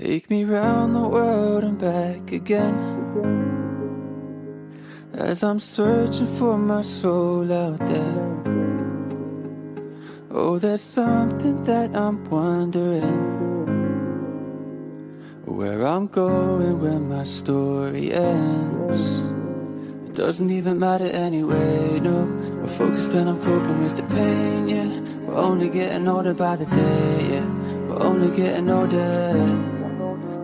Take me round the world and back again, as I'm searching for my soul out there. Oh, there's something that I'm wondering, where I'm going when my story ends. It doesn't even matter anyway, no. We're focused and I'm coping with the pain, yeah. We're only getting older by the day, yeah. We're only getting older.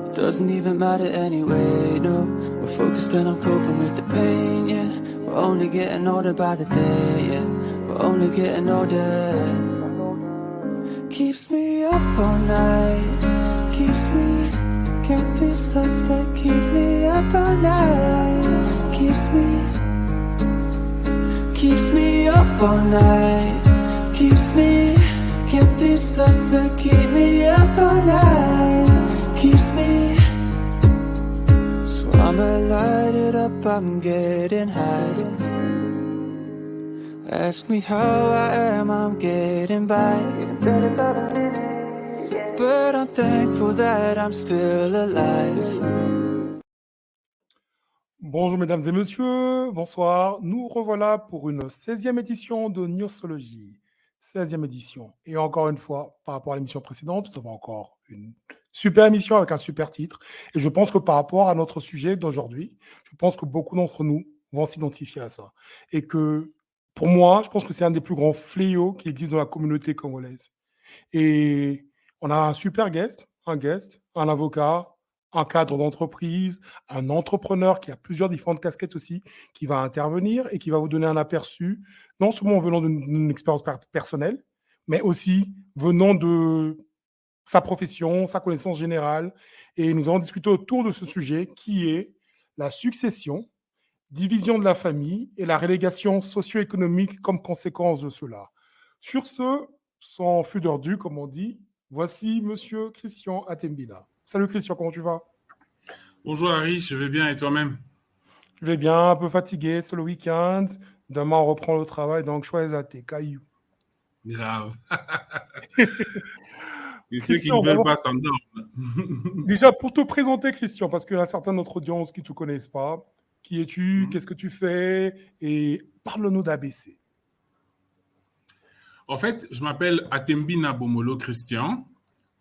It doesn't even matter anyway, no. We're focused and I'm coping with the pain, yeah. We're only getting older by the day, yeah. We're only getting older. Keeps me up all night, keeps me, got these thoughts that keep me up all night. Keeps me up all night, keeps me, got these thoughts that keep me up all night. Keeps me, so I'ma light it up, I'm getting high. Ask me how I am, I'm getting by. But I'm thankful that I'm still alive. Bonjour mesdames et messieurs, bonsoir. Nous revoilà pour une 16e édition de Newsology. 16e édition. Et encore une fois, par rapport à l'émission précédente, nous avons encore une super émission avec un super titre. Et je pense que par rapport à notre sujet d'aujourd'hui, je pense que beaucoup d'entre nous vont s'identifier à ça. Et que pour moi, je pense que c'est un des plus grands fléaux qui existent dans la communauté congolaise. Et on a un super guest, un avocat, un cadre d'entreprise, un entrepreneur qui a plusieurs différentes casquettes aussi, qui va intervenir et qui va vous donner un aperçu, non seulement venant d'une expérience personnelle, mais aussi venant de sa profession, sa connaissance générale. Et nous allons discuter autour de ce sujet qui est la succession, division de la famille et la relégation socio-économique comme conséquence de cela. Sur ce, sans fudeur due, comme on dit, voici Monsieur Christian Atembila. Salut Christian, comment tu vas? Bonjour Harry, je vais bien et toi-même? Je vais bien, un peu fatigué, c'est le week-end. Demain, on reprend le travail, donc choisis à tes cailloux. Grave. Et ceux qui Christian, ne veulent pas s'endorment. déjà, pour te présenter, Christian, parce qu'il y a certains de notre audience qui ne te connaissent pas, qui es-tu, qu'est-ce que tu fais, et parle-nous d'ABC. En fait, je m'appelle Atembina Bomolo Christian.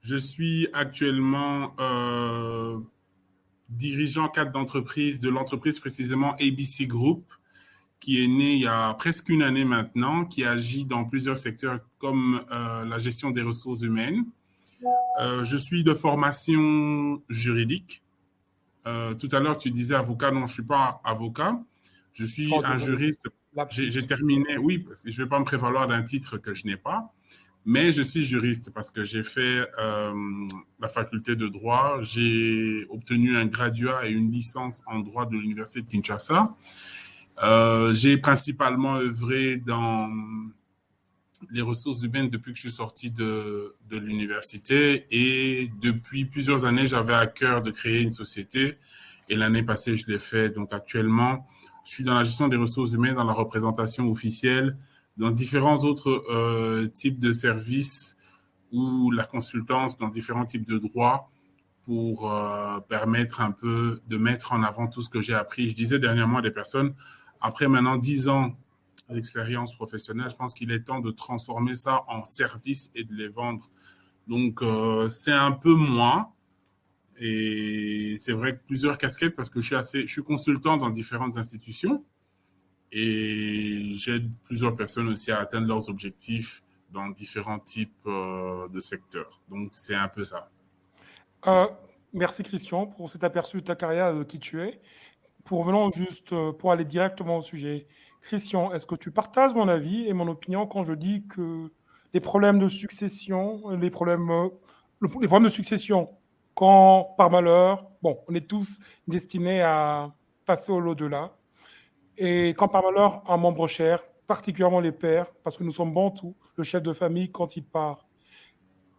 Je suis actuellement dirigeant cadre d'entreprise de l'entreprise précisément ABC Group, qui est née il y a presque une année maintenant, qui agit dans plusieurs secteurs comme la gestion des ressources humaines. Je suis de formation juridique. Tout à l'heure, tu disais avocat. Non, je ne suis pas avocat. Je suis un juriste. J'ai terminé, oui, parce que je ne vais pas me prévaloir d'un titre que je n'ai pas, mais je suis juriste parce que j'ai fait la faculté de droit. J'ai obtenu un graduat et une licence en droit de l'Université de Kinshasa. J'ai principalement œuvré dans les ressources humaines depuis que je suis sorti de l'université et depuis plusieurs années, j'avais à cœur de créer une société et l'année passée, je l'ai fait. Donc actuellement, je suis dans la gestion des ressources humaines, dans la représentation officielle, dans différents autres types de services ou la consultance dans différents types de droits pour permettre un peu de mettre en avant tout ce que j'ai appris. Je disais dernièrement à des personnes, après maintenant 10 ans d'expérience professionnelle, je pense qu'il est temps de transformer ça en services et de les vendre. Donc, c'est un peu moi. Et c'est vrai que plusieurs casquettes parce que je suis consultant dans différentes institutions et j'aide plusieurs personnes aussi à atteindre leurs objectifs dans différents types de secteurs. Donc, c'est un peu ça. Merci Christian pour cet aperçu de ta carrière, de qui tu es. Pour aller directement au sujet, Christian, est-ce que tu partages mon avis et mon opinion quand je dis que les problèmes de succession, les problèmes de succession, quand par malheur, bon, on est tous destinés à passer au l'au-delà, et quand par malheur un membre cher, particulièrement les pères, parce que nous sommes bantous, le chef de famille quand il part,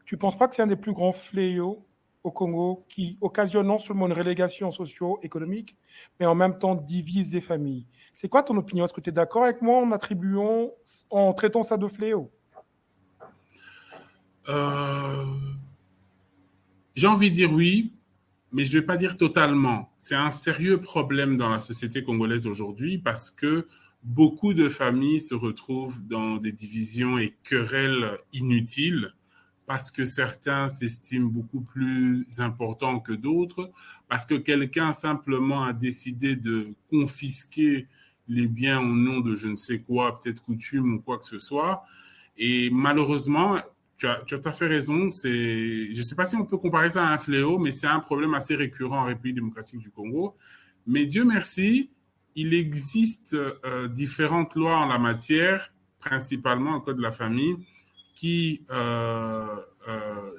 tu ne penses pas que c'est un des plus grands fléaux au Congo qui occasionne non seulement une relégation socio-économique, mais en même temps divise des familles? C'est quoi ton opinion? Est-ce que tu es d'accord avec moi en traitant ça de fléau? J'ai envie de dire oui, mais je ne vais pas dire totalement. C'est un sérieux problème dans la société congolaise aujourd'hui parce que beaucoup de familles se retrouvent dans des divisions et querelles inutiles parce que certains s'estiment beaucoup plus importants que d'autres, parce que quelqu'un simplement a décidé de confisquer les biens au nom de je ne sais quoi, peut-être coutume ou quoi que ce soit. Et malheureusement, tu as tout à fait raison. Je ne sais pas si on peut comparer ça à un fléau, mais c'est un problème assez récurrent en République démocratique du Congo. Mais Dieu merci, il existe différentes lois en la matière, principalement le Code de la famille, qui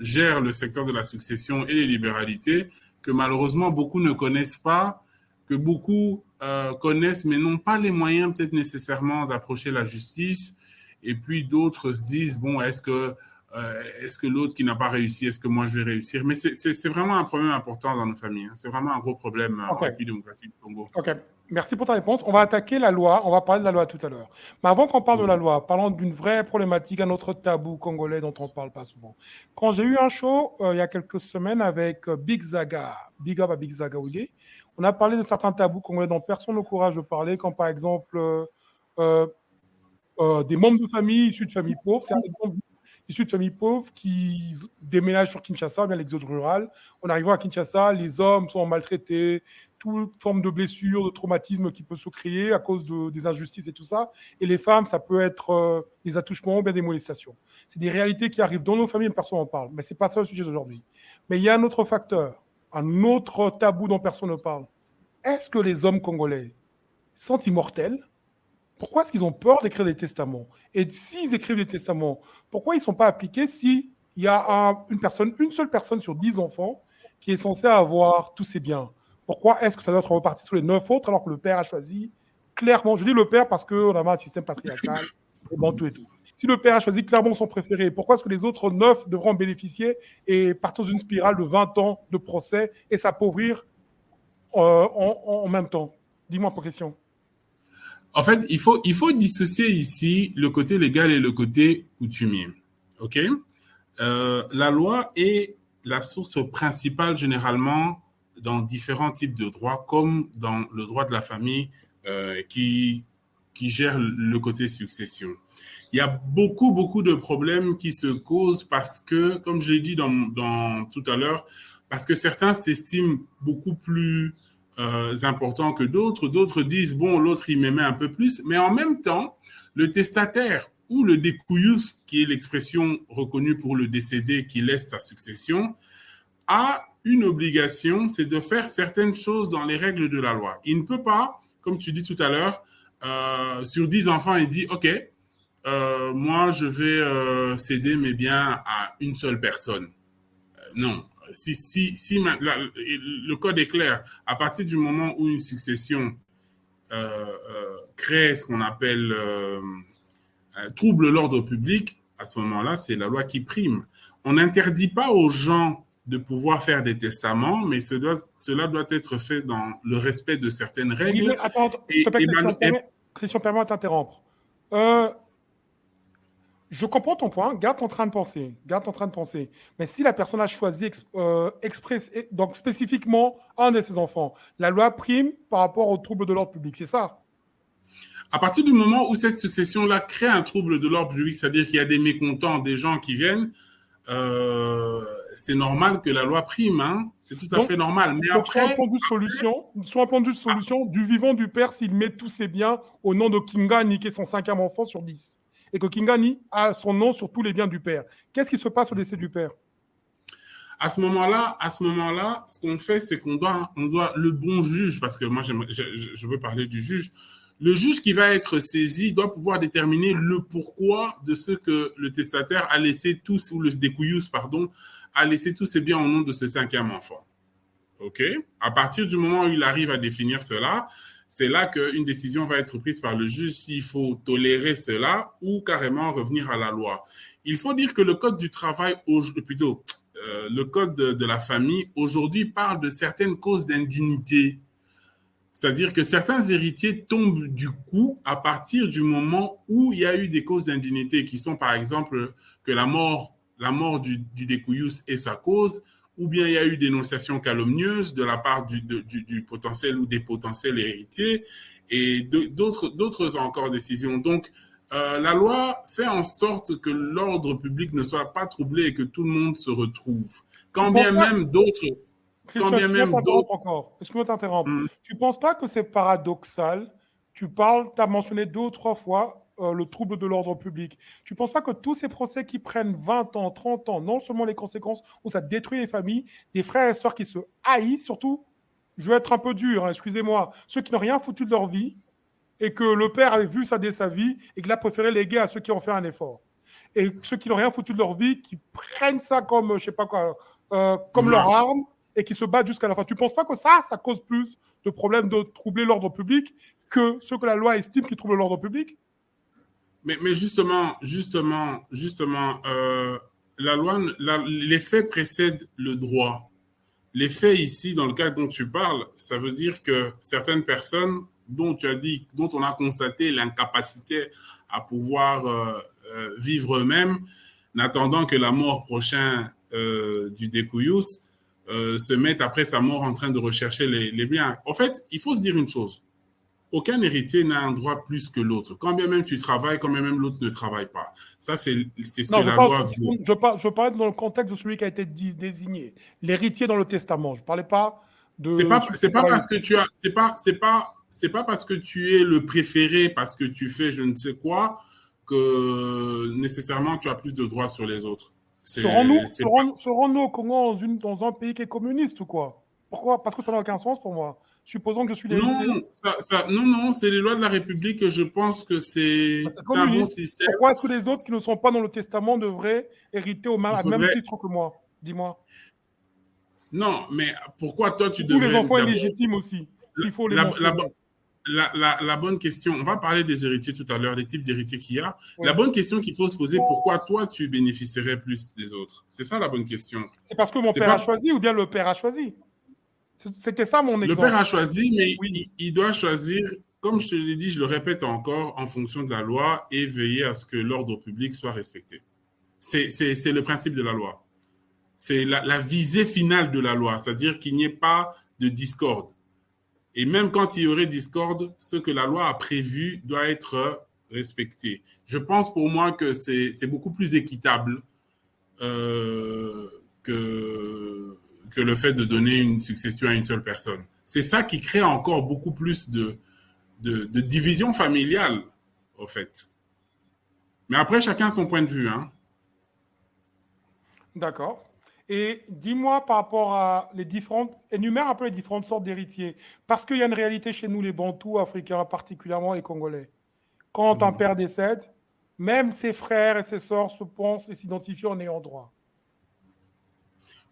gère le secteur de la succession et les libéralités, que malheureusement beaucoup ne connaissent pas, que beaucoup connaissent, mais n'ont pas les moyens peut-être nécessairement d'approcher la justice. Et puis d'autres se disent, bon, est-ce que l'autre qui n'a pas réussi, est-ce que moi je vais réussir? Mais c'est vraiment un problème important dans nos familles. Hein. C'est vraiment un gros problème en République démocratique du Congo. Ok, merci pour ta réponse. On va attaquer la loi, on va parler de la loi tout à l'heure. Mais avant qu'on parle de la loi, parlons d'une vraie problématique, un autre tabou congolais dont on ne parle pas souvent. Quand j'ai eu un show il y a quelques semaines avec Big Zaga, Big Up à Big Zaga Oulé, on a parlé de certains tabous congolais dont personne n'a le courage de parler, comme par exemple des membres de famille issus de familles pauvres. C'est un exemple issus de familles pauvres qui déménagent sur Kinshasa, bien l'exode rural. En arrivant à Kinshasa, les hommes sont maltraités, toute forme de blessure, de traumatisme qui peut se créer à cause des injustices et tout ça. Et les femmes, ça peut être des attouchements ou bien des molestations. C'est des réalités qui arrivent dans nos familles et personne n'en parle. Mais ce n'est pas ça le sujet d'aujourd'hui. Mais il y a un autre facteur, un autre tabou dont personne ne parle. Est-ce que les hommes congolais sont immortels? Pourquoi est-ce qu'ils ont peur d'écrire des testaments? Et s'ils écrivent des testaments, pourquoi ils ne sont pas appliqués s'il y a une seule personne sur 10 enfants qui est censée avoir tous ses biens? Pourquoi est-ce que ça doit être reparti sur les 9 autres alors que le père a choisi clairement, je dis le père parce qu'on a un système patriarcal, et bantou et tout. Si le père a choisi clairement son préféré, pourquoi est-ce que les autres 9 devront en bénéficier et partir d'une spirale de 20 ans de procès et s'appauvrir en même temps? Dis-moi pour question. En fait, il faut dissocier ici le côté légal et le côté coutumier. OK? La loi est la source principale généralement dans différents types de droits, comme dans le droit de la famille qui gère le côté succession. Il y a beaucoup de problèmes qui se causent parce que, comme je l'ai dit tout à l'heure, parce que certains s'estiment beaucoup plus importants que d'autres. D'autres disent, bon, l'autre, il m'aimait un peu plus. Mais en même temps, le testataire ou le découillus, qui est l'expression reconnue pour le décédé qui laisse sa succession, a une obligation, c'est de faire certaines choses dans les règles de la loi. Il ne peut pas, comme tu dis tout à l'heure, sur 10 enfants, il dit, OK, moi, je vais céder mes biens à une seule personne. Non. Si le code est clair, à partir du moment où une succession crée ce qu'on appelle trouble l'ordre public, à ce moment-là, c'est la loi qui prime. On n'interdit pas aux gens de pouvoir faire des testaments, mais cela doit être fait dans le respect de certaines règles. Oui, mais attends, s'il te plaît, Christian, permets de t'interrompre. Je comprends ton point, garde ton train de penser. Mais si la personne a choisi donc spécifiquement un de ses enfants, la loi prime par rapport aux troubles de l'ordre public, c'est ça? À partir du moment où cette succession-là crée un trouble de l'ordre public, c'est-à-dire qu'il y a des mécontents, des gens qui viennent, c'est normal que la loi prime, hein? C'est tout à fait normal. Mais donc, après, sur un point de vue solution, du vivant du père, s'il met tous ses biens au nom de Kingani, qui est son 5e enfant sur 10, et que Kingani a son nom sur tous les biens du père, qu'est-ce qui se passe au décès du père? À ce moment-là, ce qu'on fait, c'est qu'on doit le bon juge, parce que moi, je veux parler du juge. Le juge qui va être saisi doit pouvoir déterminer le pourquoi de ce que le testataire a laissé tous, ou le découillus, pardon, a laissé tous ses biens au nom de ce 5e enfant. OK? À partir du moment où il arrive à définir cela, c'est là qu'une décision va être prise par le juge s'il faut tolérer cela ou carrément revenir à la loi. Il faut dire que le code du travail, le code de la famille, aujourd'hui, parle de certaines causes d'indignité. C'est-à-dire que certains héritiers tombent du coup à partir du moment où il y a eu des causes d'indignité qui sont, par exemple, que la mort du découillus est sa cause, ou bien il y a eu dénonciation calomnieuse de la part du potentiel ou des potentiels héritiers, et d'autres encore décisions. Donc, la loi fait en sorte que l'ordre public ne soit pas troublé et que tout le monde se retrouve. Tu Quand penses bien pas, même d'autres, quand Christian, bien excuse-moi de même d'autres, t'interrompre encore. Excuse-moi de t'interrompre. hmm, Tu penses pas que c'est paradoxal? Tu as mentionné 2 ou 3 fois le trouble de l'ordre public. Tu penses pas que tous ces procès qui prennent 20 ans, 30 ans, non seulement les conséquences où ça détruit les familles, des frères et sœurs qui se haïssent, surtout, je vais être un peu dur, hein, excusez-moi, ceux qui n'ont rien foutu de leur vie et que le père avait vu ça dès sa vie et qu'il a préféré léguer à ceux qui ont fait un effort. Et ceux qui n'ont rien foutu de leur vie, qui prennent ça comme, je sais pas quoi, comme leur voilà. arme et qui se battent jusqu'à la fin. Tu ne penses pas que ça cause plus de problèmes de troubler l'ordre public que ce que la loi estime qui trouble l'ordre public? Mais justement, la loi, les faits précèdent le droit. Les faits ici, dans le cas dont tu parles, ça veut dire que certaines personnes dont tu as dit, dont on a constaté l'incapacité à pouvoir vivre eux-mêmes, n'attendant que la mort prochaine du découillous, se mettent après sa mort en train de rechercher les biens. En fait, il faut se dire une chose. Aucun héritier n'a un droit plus que l'autre. Quand bien même tu travailles, quand bien même l'autre ne travaille pas. Ça, c'est ce que Non, la loi veut. je parlais dans le contexte de celui qui a été désigné, l'héritier dans le testament. Je ne parlais pas de celui qui C'est n'a pas pas eu. parce que tu as, c'est pas parce que tu es le préféré, parce que tu fais je ne sais quoi, que nécessairement tu as plus de droits sur les autres. C'est pas, Serons-nous au Congo dans un pays qui est communiste ou quoi? Pourquoi? Parce que ça n'a aucun sens pour moi. Supposons que je suis l'héritier, non, non, c'est les lois de la République que je pense que bah, c'est c'est un bon communiste. système. Pourquoi est-ce que les autres qui ne sont pas dans le testament devraient hériter Il à même faudrait, titre que moi? Dis-moi. non, mais pourquoi toi tu Tous les devrais enfants d'abord, illégitimes aussi, s'il faut les la, la, mentionner. la bonne question, on va parler des héritiers tout à l'heure, des types d'héritiers qu'il y a. La Oui. bonne question qu'il faut se poser, pourquoi toi tu bénéficierais plus des autres? C'est ça la bonne question. C'est parce que mon C'est père a pas choisi ou bien le père a choisi. C'était ça mon le père exemple. a choisi, mais Oui. il doit choisir, comme je te l'ai dit, je le répète encore, en fonction de la loi et veiller à ce que l'ordre public soit respecté. C'est le principe de la loi. C'est la visée finale de la loi, c'est-à-dire qu'il n'y ait pas de discorde. Et même quand il y aurait discorde, ce que la loi a prévu doit être respecté. Je pense pour moi que c'est beaucoup plus équitable euh, que, que le fait de donner une succession à une seule personne. C'est ça qui crée encore beaucoup plus de division familiale, au fait. Mais après, chacun son point de vue. Hein. D'accord. Et dis-moi par rapport à les différentes, énumère un peu les différentes sortes d'héritiers. Parce qu'il y a une réalité chez nous, les Bantous africains, particulièrement les Congolais. Quand un père décède, même ses frères et ses sœurs se pensent et s'identifient en ayant droit.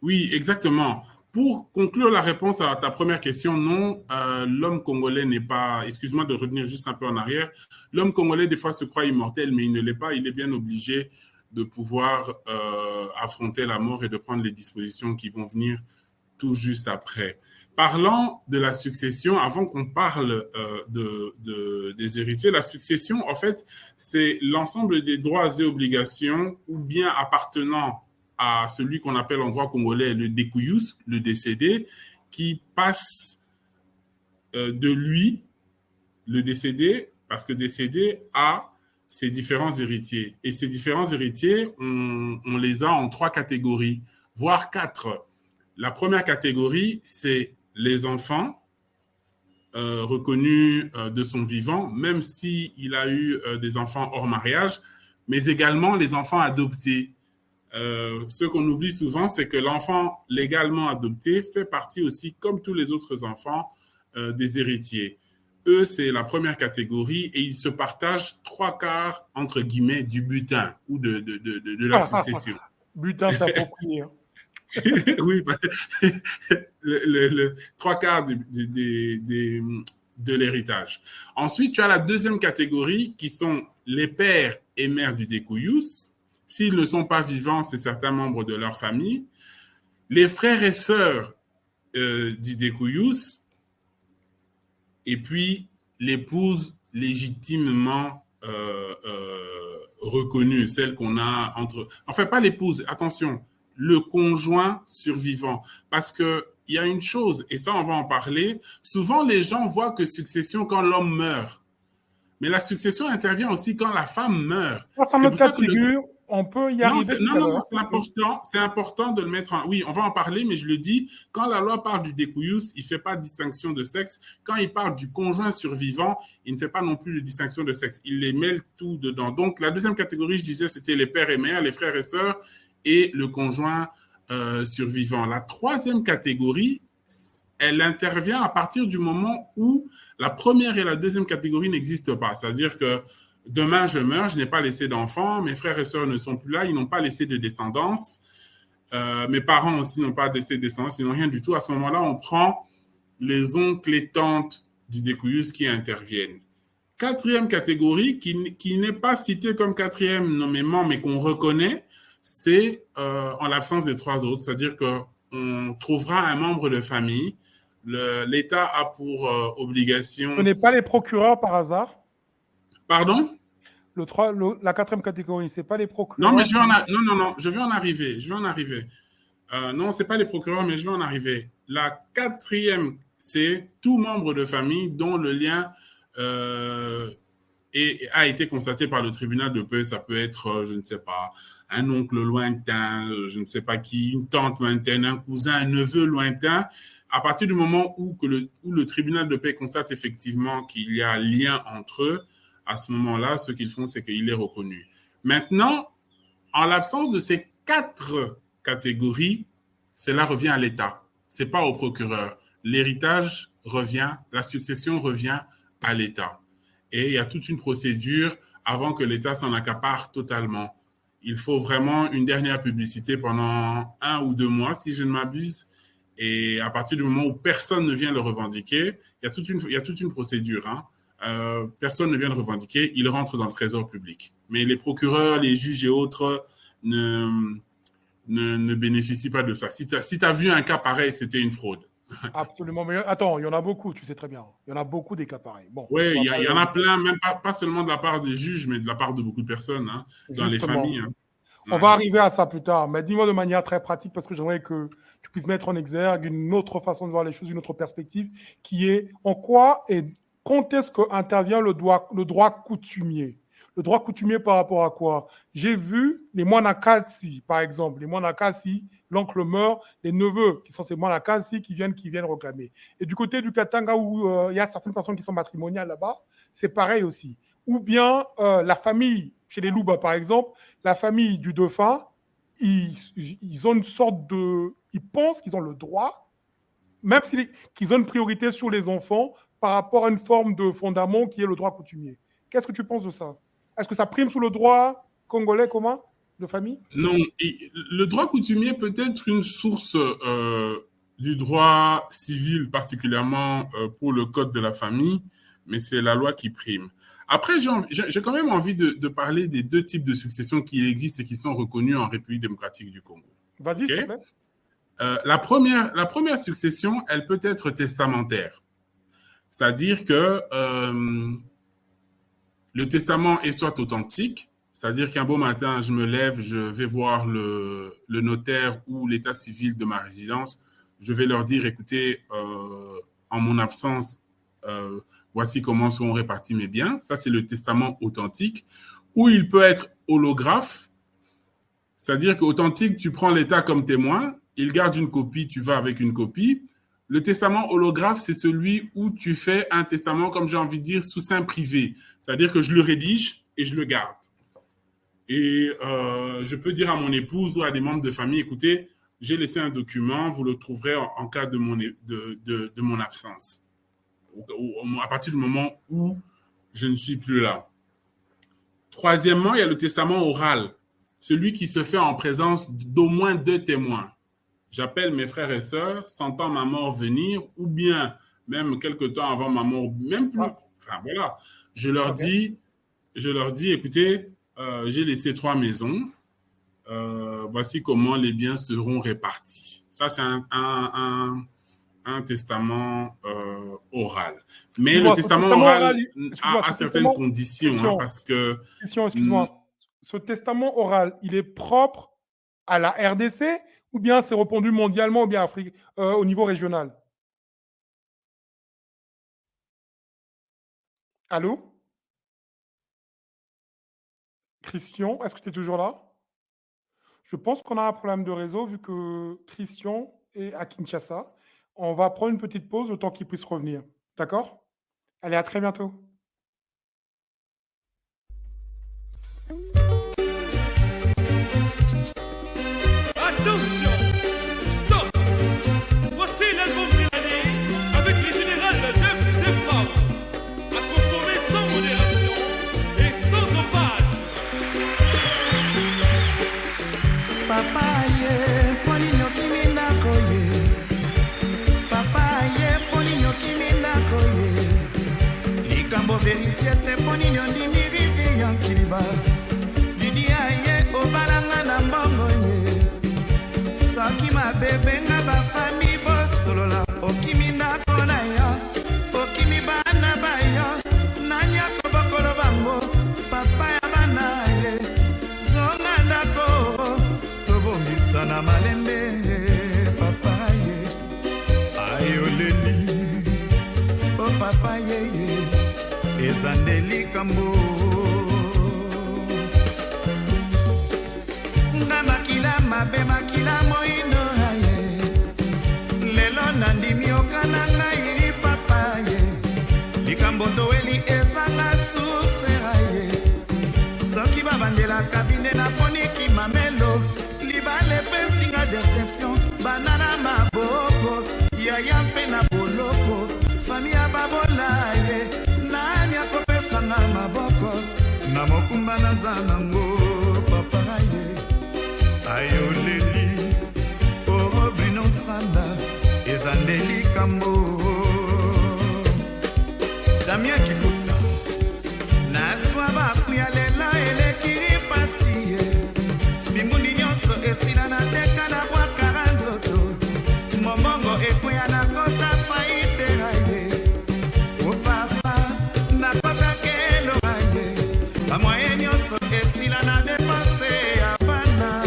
Oui, exactement. Pour conclure la réponse à ta première question, non, l'homme congolais n'est pas, excuse-moi de revenir juste un peu en arrière, l'homme congolais des fois se croit immortel, mais il ne l'est pas, il est bien obligé de pouvoir affronter la mort et de prendre les dispositions qui vont venir tout juste après. Parlant de la succession, avant qu'on parle des héritiers, la succession, en fait, c'est l'ensemble des droits et obligations ou bien appartenant à celui qu'on appelle en droit congolais le découyus, le décédé, qui passe de lui, le décédé, parce que décédé, à ses différents héritiers. Et ces différents héritiers, on les a en 3 catégories, voire 4. La première catégorie, c'est les enfants reconnus de son vivant, même s'il a eu des enfants hors mariage, mais également les enfants adoptés. Ce qu'on oublie souvent, c'est que l'enfant légalement adopté fait partie aussi, comme tous les autres enfants, des héritiers. Eux, c'est la première catégorie et ils se partagent 3 quarts, entre guillemets, du butin ou de la succession. Butin, c'est approprié. Hein. Oui, le 3 quarts de l'héritage. Ensuite, tu as la deuxième catégorie qui sont les pères et mères du découyus. S'ils ne sont pas vivants, c'est certains membres de leur famille. Les frères et sœurs du découyus. Et puis, l'épouse légitimement reconnue, celle qu'on a entre... Enfin, pas l'épouse, attention. le conjoint survivant. Parce qu'il y a une chose, et ça on va en parler, souvent les gens voient que succession quand l'homme meurt. Mais la succession intervient aussi quand la femme meurt. C'est un autre cas de figure. On peut y arriver tout à l'heure. C'est important de le mettre en... Oui, on va en parler, mais je le dis, quand la loi parle du découyus, il ne fait pas de distinction de sexe. Quand il parle du conjoint survivant, il ne fait pas non plus de distinction de sexe. Il les mêle tout dedans. Donc, la deuxième catégorie, je disais, c'était les pères et mères, les frères et sœurs et le conjoint survivant. La troisième catégorie, elle intervient à partir du moment où la première et la deuxième catégorie n'existent pas. C'est-à-dire que demain, je meurs, je n'ai pas laissé d'enfants, mes frères et sœurs ne sont plus là, ils n'ont pas laissé de descendance, mes parents aussi n'ont pas laissé de descendance, ils n'ont rien du tout. À ce moment-là, on prend les oncles et tantes du découyus qui interviennent. Quatrième catégorie, qui n'est pas citée comme quatrième nommément, mais qu'on reconnaît, c'est en l'absence des trois autres, c'est-à-dire qu'on trouvera un membre de famille. L'État a pour obligation... Ce n'est pas les procureurs par hasard? Pardon? La quatrième catégorie, ce n'est pas les procureurs? Non, mais je vais en arriver. Non, ce n'est pas les procureurs, mais je vais en arriver. La quatrième, c'est tout membre de famille dont le lien a été constaté par le tribunal de paix. Ça peut être, je ne sais pas, un oncle lointain, je ne sais pas qui, une tante lointaine, un cousin, un neveu lointain. À partir du moment où le tribunal de paix constate effectivement qu'il y a lien entre eux, à ce moment-là, ce qu'ils font, c'est qu'il est reconnu. Maintenant, en l'absence de ces quatre catégories, cela revient à l'État. Ce n'est pas au procureur. L'héritage revient, la succession revient à l'État. Et il y a toute une procédure avant que l'État s'en accapare totalement. Il faut vraiment une dernière publicité pendant 1 ou 2 mois, si je ne m'abuse. Et à partir du moment où personne ne vient le revendiquer, il y a toute une procédure. Personne ne vient le revendiquer, il rentre dans le trésor public. Mais les procureurs, les juges et autres ne bénéficient pas de ça. Si tu as vu un cas pareil, c'était une fraude. Absolument. Mais attends, il y en a beaucoup, tu sais très bien. Il y en a beaucoup des cas pareils. Bon, oui, il y en a plein, même pas seulement de la part des juges, mais de la part de beaucoup de personnes dans les familles. On va arriver à ça plus tard. Mais dis-moi de manière très pratique, parce que j'aimerais que tu puisses mettre en exergue une autre façon de voir les choses, une autre perspective, qui est en quoi et quand est-ce qu'intervient le droit coutumier? Le droit coutumier par rapport à quoi? J'ai vu les Mwanakasi, par exemple. Les Mwanakasi, l'oncle meurt, les neveux, qui sont ces Mwanakasi, qui viennent réclamer. Et du côté du Katanga, où il y a certaines personnes qui sont matrimoniales là-bas, c'est pareil aussi. Ou bien la famille, chez les Louba, par exemple, la famille du dauphin, ils ont une sorte de... Ils pensent qu'ils ont le droit, même qu'ils ont une priorité sur les enfants, par rapport à une forme de fondament qui est le droit coutumier. Qu'est-ce que tu penses de ça? Est-ce que ça prime sur le droit congolais commun de famille? Non, le droit coutumier peut être une source du droit civil, particulièrement pour le code de la famille, mais c'est la loi qui prime. Après, j'ai quand même envie de parler des deux types de succession qui existent et qui sont reconnus en République démocratique du Congo. Vas-y, s'il te plaît. La première succession, elle peut être testamentaire. C'est-à-dire que le testament est soit authentique, c'est-à-dire qu'un beau matin, je me lève, je vais voir le notaire ou l'état civil de ma résidence, je vais leur dire, écoutez, en mon absence, voici comment seront répartis mes biens. Ça, c'est le testament authentique. Ou il peut être holographe, c'est-à-dire qu'authentique, tu prends l'état comme témoin, il garde une copie, tu vas avec une copie. Le testament holographe, c'est celui où tu fais un testament, comme j'ai envie de dire, sous seing privé. C'est-à-dire que je le rédige et je le garde. Et je peux dire à mon épouse ou à des membres de famille, écoutez, j'ai laissé un document, vous le trouverez en cas de mon absence. À partir du moment où je ne suis plus là. Troisièmement, il y a le testament oral, celui qui se fait en présence d'au moins 2 témoins. J'appelle mes frères et sœurs, sentant ma mort venir, ou bien même quelque temps avant ma mort, même plus. Enfin voilà, je leur dis, écoutez, j'ai laissé 3 maisons. Voici comment les biens seront répartis. Ça, c'est un testament oral. Mais le testament oral a certaines conditions, parce que... Excuse-moi. Ce testament oral, il est propre à la RDC ou bien c'est répandu mondialement ou bien au niveau régional? Allô? Christian, est-ce que tu es toujours là? Je pense qu'on a un problème de réseau vu que Christian est à Kinshasa. On va prendre une petite pause le temps qu'il puisse revenir. D'accord? Allez, à très bientôt. Attention, stop. Voici l'album de l'année avec les générales des femmes. À consommer sans modération et sans dopage. Papa ye poni nyoki minako ye. Papa ye poni nyoki minako ye. Likambo verifie te poni nyondi mirivi yankiliba. Lidia ye obalanga na mbongo ye. Soki mabebe nga bafami bosolola. Okimi ndako na yo. Okimi bana bayo. Nani akobokolo bango. Papa ya bana ye. Zonga ndako. Tobongisa na malembe. Papa ye. Ayoleli. O papa ye ye. Ezandeli kambo. Nga makila mabe makila moino haye. Lelo nandimi okana ngai papa ye. Likambo toeli ezanga suse haye. Soki babandela kabine na poniki mamelo. Libale pesinga deception. Banana maboko. Yaya mpe na boloko. Famia babola ye. Nani akopesanga maboko. Na mokumba naza nango papa ye. Ayoleli Bruno Sanda Ezandeli Kambo Damien Kikuta Naswa bakuya lela elekiri pasi Bimbundi nyonso esila na teka na bwa karanzoto Momongo ekwea na kota faitera ye O papa na kota kelo ye Pamoye nyonso esila na depanse ya bana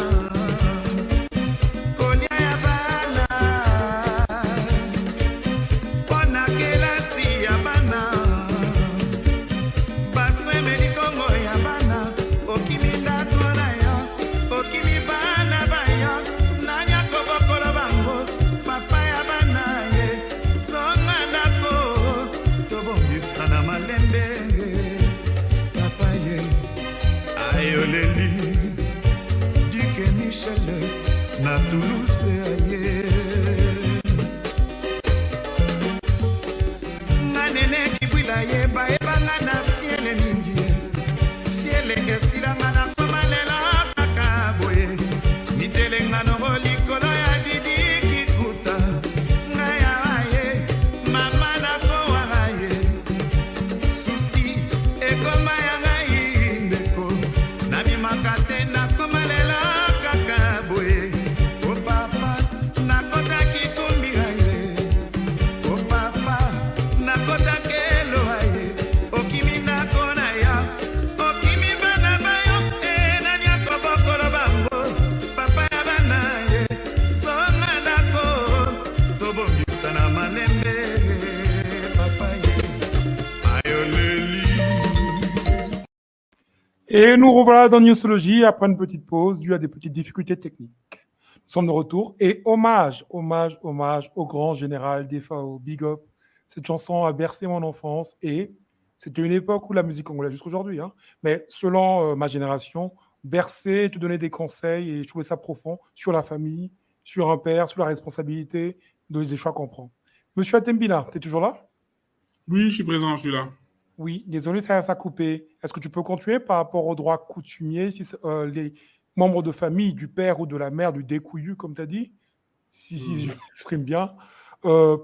na Toulouse aye Nganene kibwila ye baebanga na fiele mingi Fiele esilanga na komalela kaka boye Nitelenga nongo likolo ya didi kikuta Ngaya aye, mama na kowa aye Susi, ekoma ya ngai ndeko Nami makate na komalela kaka boye Et nous revoilà dans Newsology après une petite pause due à des petites difficultés techniques. Nous sommes de retour et hommage au grand général des FAO, Big Up. Cette chanson a bercé mon enfance et c'était une époque où la musique congolaise, jusqu'aujourd'hui, mais selon ma génération, bercer, te donner des conseils et je trouvais ça profond sur la famille, sur un père, sur la responsabilité des choix qu'on prend. Monsieur Atembila, tu es toujours là? Oui, je suis présent, je suis là. Oui, désolé, ça a coupé. Est-ce que tu peux continuer par rapport au droit coutumier, si les membres de famille, du père ou de la mère, du découillu, comme tu as dit, si je m'exprime bien,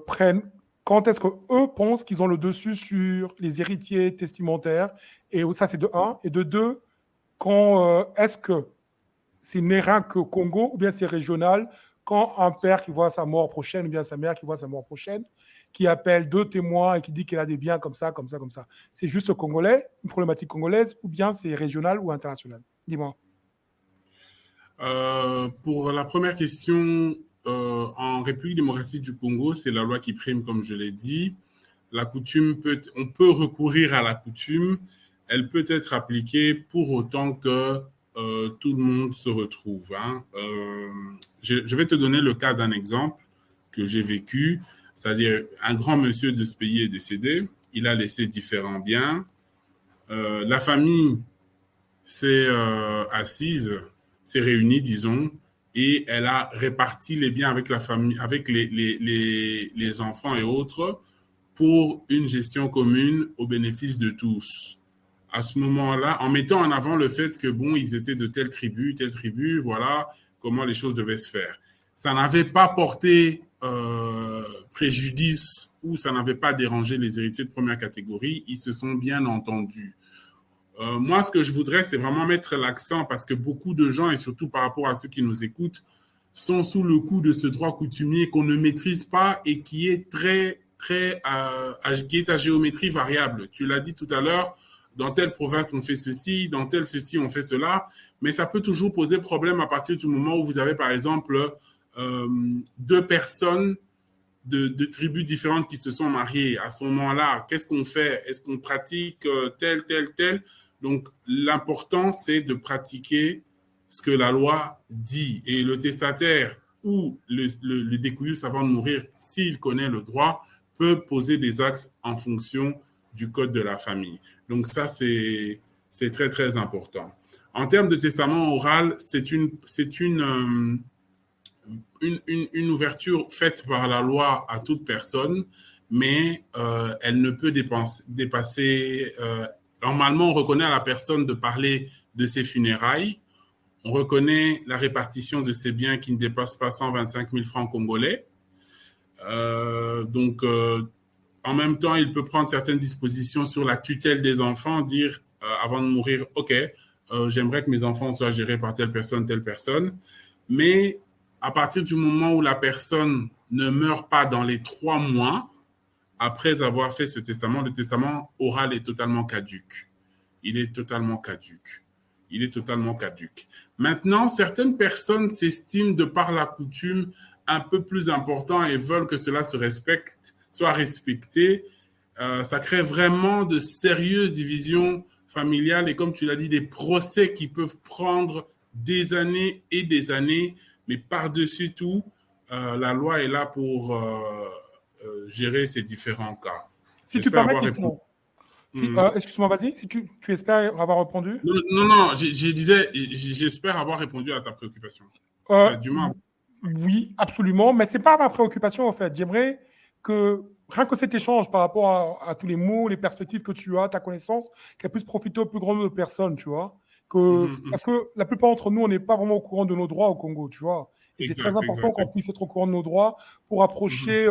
prennent, quand est-ce qu'eux pensent qu'ils ont le dessus sur les héritiers testamentaires? Et ça, c'est de un. Et de deux, est-ce que c'est n'est rien que Congo ou bien c'est régional quand un père qui voit sa mort prochaine ou bien sa mère qui voit sa mort prochaine, qui appelle deux témoins et qui dit qu'il a des biens comme ça. C'est juste congolais, une problématique congolaise, ou bien c'est régional ou international? Dis-moi. Pour la première question, en République démocratique du Congo, c'est la loi qui prime, comme je l'ai dit. La coutume on peut recourir à la coutume. Elle peut être appliquée pour autant que tout le monde se retrouve. Hein. Je vais te donner le cas d'un exemple que j'ai vécu. C'est-à-dire, un grand monsieur de ce pays est décédé. Il a laissé différents biens. La famille s'est assise, s'est réunie, disons, et elle a réparti les biens avec la famille, avec les enfants et autres pour une gestion commune au bénéfice de tous. À ce moment-là, en mettant en avant le fait que, bon, ils étaient de telle tribu, voilà comment les choses devaient se faire. Ça n'avait pas porté préjudice ou ça n'avait pas dérangé les héritiers de première catégorie. Ils se sont bien entendus. Moi, ce que je voudrais, c'est vraiment mettre l'accent parce que beaucoup de gens, et surtout par rapport à ceux qui nous écoutent, sont sous le coup de ce droit coutumier qu'on ne maîtrise pas et qui est qui est à géométrie variable. Tu l'as dit tout à l'heure, dans telle province on fait ceci, dans telle ceci on fait cela, mais ça peut toujours poser problème à partir du moment où vous avez par exemple deux personnes de tribus différentes qui se sont mariées. À ce moment-là, qu'est-ce qu'on fait? Est-ce qu'on pratique tel? Donc, l'important, c'est de pratiquer ce que la loi dit. Et le testataire ou le découillus avant de mourir, s'il connaît le droit, peut poser des actes en fonction du code de la famille. Donc, ça, c'est très, très important. En termes de testament oral, c'est une ouverture faite par la loi à toute personne, mais elle ne peut dépasser... normalement, on reconnaît à la personne de parler de ses funérailles. On reconnaît la répartition de ses biens qui ne dépasse pas 125 000 francs congolais. En même temps, il peut prendre certaines dispositions sur la tutelle des enfants, dire avant de mourir, OK, j'aimerais que mes enfants soient gérés par telle personne. Mais à partir du moment où la personne ne meurt pas dans les 3 mois, après avoir fait ce testament, le testament oral est totalement caduc. Il est totalement caduc. Maintenant, certaines personnes s'estiment de par la coutume un peu plus important et veulent que cela soit respecté. Ça crée vraiment de sérieuses divisions familiales et comme tu l'as dit, des procès qui peuvent prendre des années et des années. Mais par-dessus tout, la loi est là pour gérer ces différents cas. Si tu permets, excuse-moi, vas-y, si tu espères avoir répondu. Non, j'espère avoir répondu à ta préoccupation. Du moins. Oui, absolument, mais ce n'est pas ma préoccupation, en fait. J'aimerais que, rien que cet échange par rapport à tous les mots, les perspectives que tu as, ta connaissance, qu'elle puisse profiter au plus grand nombre de personnes, tu vois. Parce que la plupart d'entre nous, on n'est pas vraiment au courant de nos droits au Congo, tu vois. Et c'est très important qu'on puisse être au courant de nos droits pour approcher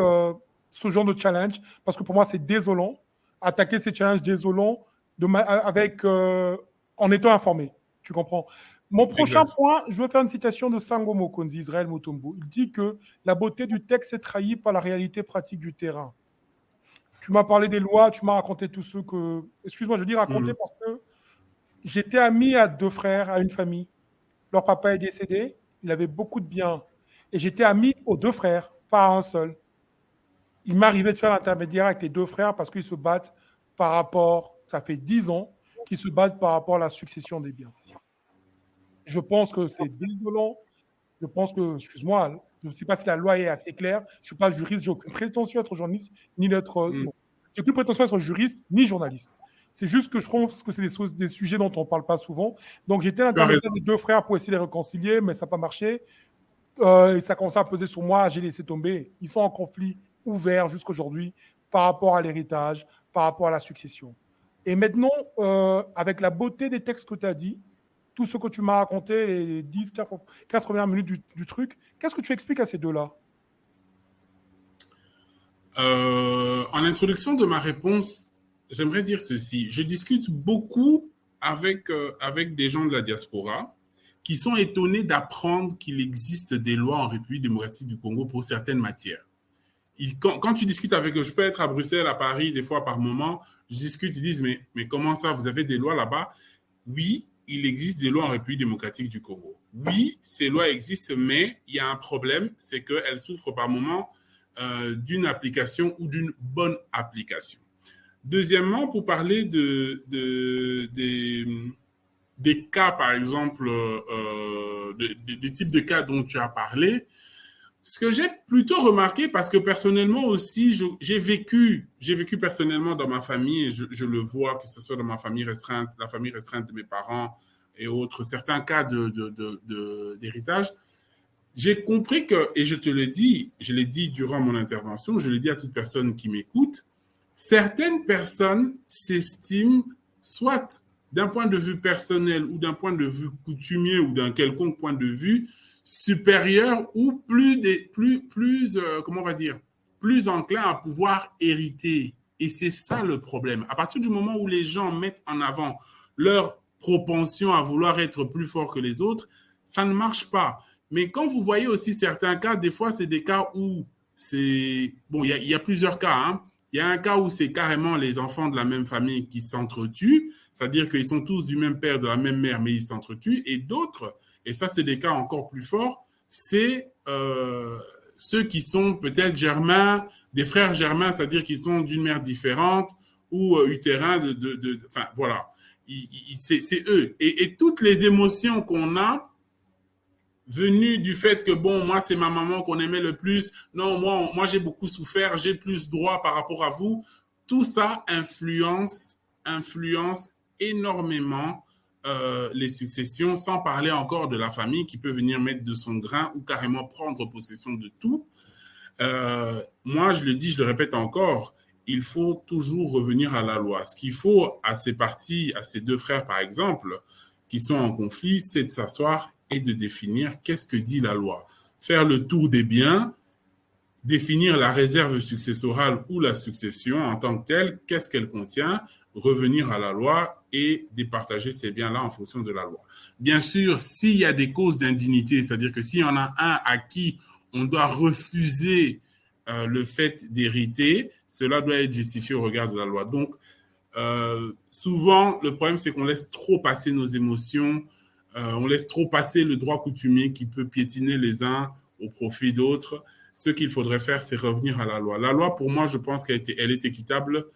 ce genre de challenge, parce que pour moi, c'est désolant. Attaquer ces challenges désolants en étant informé. Tu comprends? Mon prochain point, je veux faire une citation de Sango Mokonzi, Israël Mutombo. Il dit que la beauté du texte est trahie par la réalité pratique du terrain. Tu m'as parlé des lois, tu m'as raconté tout ce que... Excuse-moi, je dis raconter parce que j'étais ami à 2 frères, à une famille. Leur papa est décédé, il avait beaucoup de biens. Et j'étais ami aux 2 frères, pas à un seul. Il m'arrivait de faire l'intermédiaire avec les 2 frères parce qu'ils se battent par rapport, ça fait 10 ans, qu'ils se battent par rapport à la succession des biens. Je pense que c'est désolant. Je pense que, excuse-moi, je ne sais pas si la loi est assez claire. Je ne suis pas juriste, j'ai aucune prétention à être journaliste, ni d'être. J'ai aucune prétention à être juriste, ni journaliste. C'est juste que je pense que c'est des sujets dont on ne parle pas souvent. Donc, j'étais l'intermédiaire des 2 frères pour essayer de les réconcilier, mais ça n'a pas marché. Et ça commençait à peser sur moi, j'ai laissé tomber. Ils sont en conflit ouvert jusqu'aujourd'hui par rapport à l'héritage, par rapport à la succession. Et maintenant, avec la beauté des textes que tu as dit, tout ce que tu m'as raconté, les 10, 15 premières minutes du truc, qu'est-ce que tu expliques à ces 2-là? En introduction de ma réponse, j'aimerais dire ceci. Je discute beaucoup avec des gens de la diaspora qui sont étonnés d'apprendre qu'il existe des lois en République démocratique du Congo pour certaines matières. Quand tu discutes avec eux, je peux être à Bruxelles, à Paris, des fois par moment, je discute, ils disent, mais comment ça, vous avez des lois là-bas? Oui, il existe des lois en République démocratique du Congo. Oui, ces lois existent, mais il y a un problème, c'est qu'elles souffrent par moments d'une application ou d'une bonne application. Deuxièmement, pour parler des cas, par exemple, des types de cas dont tu as parlé, ce que j'ai plutôt remarqué, parce que personnellement aussi, j'ai vécu personnellement dans ma famille, et je le vois, que ce soit dans ma famille restreinte, la famille restreinte de mes parents et autres, certains cas d'héritage, j'ai compris que, et je te le dis, je l'ai dit durant mon intervention, je l'ai dit à toute personne qui m'écoute, certaines personnes s'estiment, soit d'un point de vue personnel ou d'un point de vue coutumier ou d'un quelconque point de vue, supérieur ou comment on va dire, plus enclin à pouvoir hériter. Et c'est ça le problème. À partir du moment où les gens mettent en avant leur propension à vouloir être plus fort que les autres, ça ne marche pas. Mais quand vous voyez aussi certains cas, des fois, c'est des cas où c'est... Bon, il y a plusieurs cas, hein. Il y a un cas où c'est carrément les enfants de la même famille qui s'entretuent, c'est-à-dire qu'ils sont tous du même père, de la même mère, mais ils s'entretuent. Et d'autres, et ça, c'est des cas encore plus forts, c'est ceux qui sont peut-être germains, des frères germains, c'est-à-dire qu'ils sont d'une mère différente ou utérins. Enfin, voilà. C'est eux. Et toutes les émotions qu'on a, venu du fait que, bon, moi, c'est ma maman qu'on aimait le plus. Non, moi j'ai beaucoup souffert, j'ai plus droit par rapport à vous. Tout ça influence énormément les successions, sans parler encore de la famille qui peut venir mettre de son grain ou carrément prendre possession de tout. Moi, je le dis, je le répète encore, il faut toujours revenir à la loi. Ce qu'il faut à ces parties, à ces deux frères, par exemple, qui sont en conflit, c'est de s'asseoir et de définir qu'est-ce que dit la loi. Faire le tour des biens, définir la réserve successorale ou la succession en tant que telle, qu'est-ce qu'elle contient, revenir à la loi et départager ces biens-là en fonction de la loi. Bien sûr, s'il y a des causes d'indignité, c'est-à-dire que s'il y en a un à qui on doit refuser le fait d'hériter, cela doit être justifié au regard de la loi. Donc, souvent, le problème, c'est qu'on laisse trop passer nos émotions, on laisse trop passer le droit coutumier qui peut piétiner les uns au profit d'autres. Ce qu'il faudrait faire, c'est revenir à la loi. La loi, pour moi, je pense qu'elle est équitable.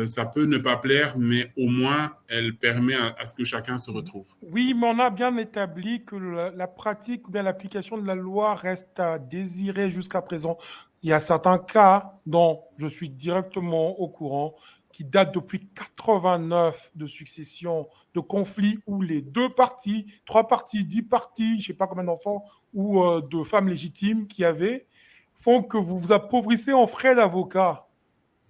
Ça peut ne pas plaire, mais au moins, elle permet à ce que chacun se retrouve. Oui, mais on a bien établi que la pratique ou bien l'application de la loi reste à désirer jusqu'à présent. Il y a certains cas dont je suis directement au courant qui datent depuis 89 de succession, de conflits où les 2 parties, 3 parties, 10 parties, je ne sais pas combien d'enfants ou de femmes légitimes qu'il y avait, font que vous vous appauvrissez en frais d'avocat.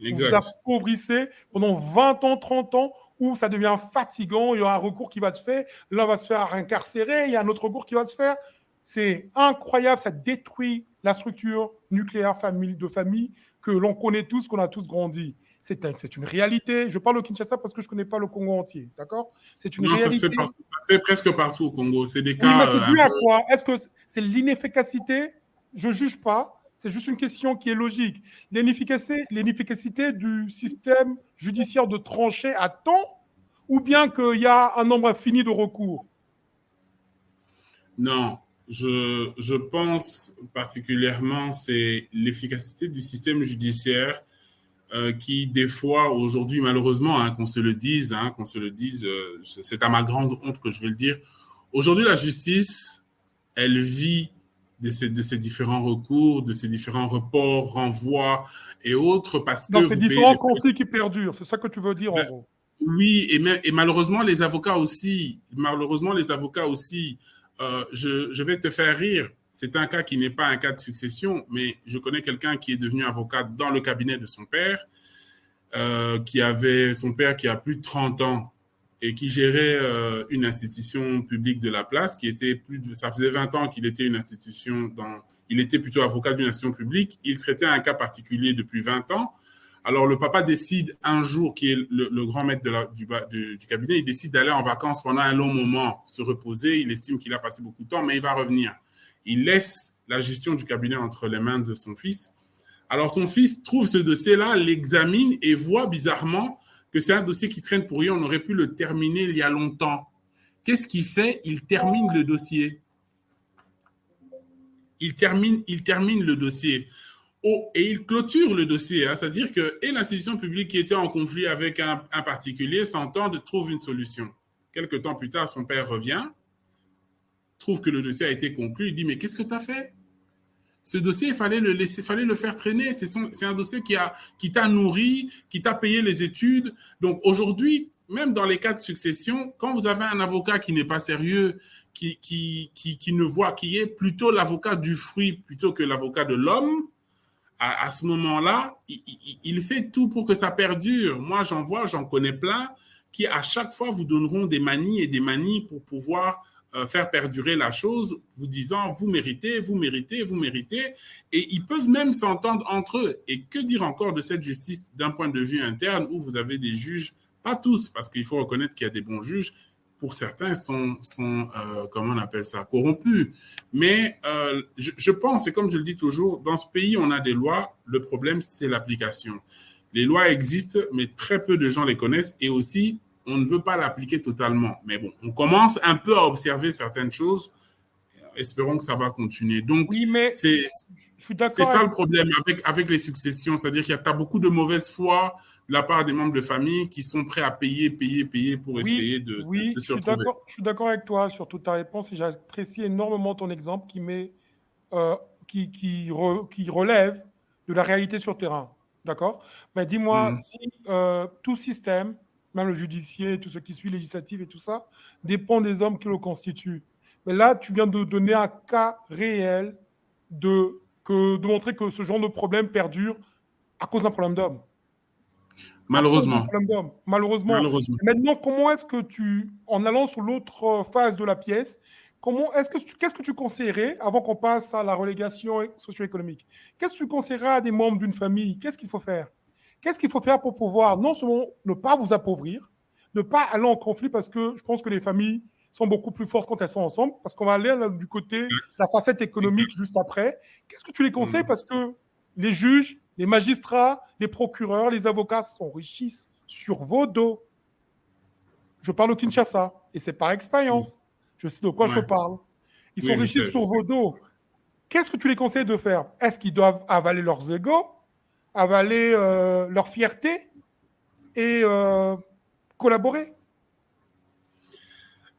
Exact. Vous vous appauvrissez pendant 20 ans, 30 ans, où ça devient fatigant, il y aura un recours qui va se faire, l'un va se faire incarcérer, il y a un autre recours qui va se faire. C'est incroyable, ça détruit la structure nucléaire de famille que l'on connaît tous, qu'on a tous grandi. C'est une réalité. Je parle au Kinshasa parce que je ne connais pas le Congo entier, d'accord? C'est une réalité. Ça se fait presque partout au Congo. C'est des cas... Oui, mais c'est dû à quoi? Est-ce que c'est l'inefficacité? Je ne juge pas. C'est juste une question qui est logique. L'inefficacité du système judiciaire de trancher à temps ou bien qu'il y a un nombre infini de recours? Non, je pense particulièrement c'est l'efficacité du système judiciaire qui, des fois, aujourd'hui, malheureusement, qu'on se le dise, c'est à ma grande honte que je vais le dire. Aujourd'hui, la justice, elle vit de ces différents recours, de ces différents reports, renvois et autres, parce que... Donc, c'est différents conflits qui perdurent, c'est ça que tu veux dire, en gros. Oui, et malheureusement, les avocats aussi, je vais te faire rire. C'est un cas qui n'est pas un cas de succession, mais je connais quelqu'un qui est devenu avocat dans le cabinet de son père, qui avait son père qui a plus de 30 ans et qui gérait une institution publique de la place, ça faisait 20 ans qu'il était une institution il était plutôt avocat d'une institution publique. Il traitait un cas particulier depuis 20 ans. Alors, le papa décide un jour, qui est le grand maître du cabinet, il décide d'aller en vacances pendant un long moment, se reposer. Il estime qu'il a passé beaucoup de temps, mais il va revenir. Il laisse la gestion du cabinet entre les mains de son fils. Alors, son fils trouve ce dossier-là, l'examine et voit bizarrement que c'est un dossier qui traîne pour rien. On aurait pu le terminer il y a longtemps. qu'est-ce qu'il fait? Il termine le dossier. Il termine le dossier. Oh, et il clôture le dossier, hein, c'est-à-dire que et l'institution publique qui était en conflit avec un particulier s'entendent, trouve une solution. Quelque temps plus tard, son père revient, trouve que le dossier a été conclu, il dit « Mais qu'est-ce que tu as fait? Ce dossier, il fallait le faire traîner. C'est un dossier qui t'a nourri, qui t'a payé les études. Donc aujourd'hui, même dans les cas de succession, quand vous avez un avocat qui n'est pas sérieux, qui ne voit, qui est plutôt l'avocat du fruit plutôt que l'avocat de l'homme, à ce moment-là, il fait tout pour que ça perdure. Moi, j'en connais plein qui, à chaque fois, vous donneront des manies et des manies pour pouvoir faire perdurer la chose, vous disant vous méritez, vous méritez, vous méritez. Et ils peuvent même s'entendre entre eux. Et que dire encore de cette justice d'un point de vue interne où vous avez des juges, pas tous, parce qu'il faut reconnaître qu'il y a des bons juges, pour certains sont comment on appelle ça, corrompus. Mais je pense, et comme je le dis toujours, dans ce pays, on a des lois. Le problème, c'est l'application. Les lois existent, mais très peu de gens les connaissent. Et aussi, on ne veut pas l'appliquer totalement. Mais bon, on commence un peu à observer certaines choses. Espérons que ça va continuer. Donc, Oui, mais c'est je suis d'accord ça avec... le problème avec les successions. C'est-à-dire qu'il y a beaucoup de mauvaise foi de la part des membres de famille qui sont prêts à payer pour essayer de se retrouver. Je suis d'accord avec toi sur toute ta réponse et j'apprécie énormément ton exemple qui relève de la réalité sur terrain. D'accord? Mais dis-moi, si tout système, même le judiciaire, tout ce qui suit législatif et tout ça, dépend des hommes qui le constituent. Mais là, tu viens de donner un cas réel de montrer que ce genre de problème perdure à cause d'un problème d'homme. Malheureusement. Malheureusement. Maintenant, comment est-ce que en allant sur l'autre phase de la pièce, qu'est-ce que tu conseillerais, avant qu'on passe à la relégation socio-économique, qu'est-ce que tu conseillerais à des membres d'une famille? Qu'est-ce qu'il faut faire? Qu'est-ce qu'il faut faire pour pouvoir non seulement ne pas vous appauvrir, ne pas aller en conflit, parce que je pense que les familles sont beaucoup plus fortes quand elles sont ensemble, parce qu'on va aller du côté de la facette économique juste après. Qu'est-ce que tu les conseilles? Parce que les juges, les magistrats, les procureurs, les avocats s'enrichissent sur vos dos. Je parle au Kinshasa, et c'est par expérience. Je sais de quoi je parle. Ils s'enrichissent sur vos dos. Qu'est-ce que tu les conseilles de faire? Est-ce qu'ils doivent avaler leurs égos, avaler leur fierté et collaborer?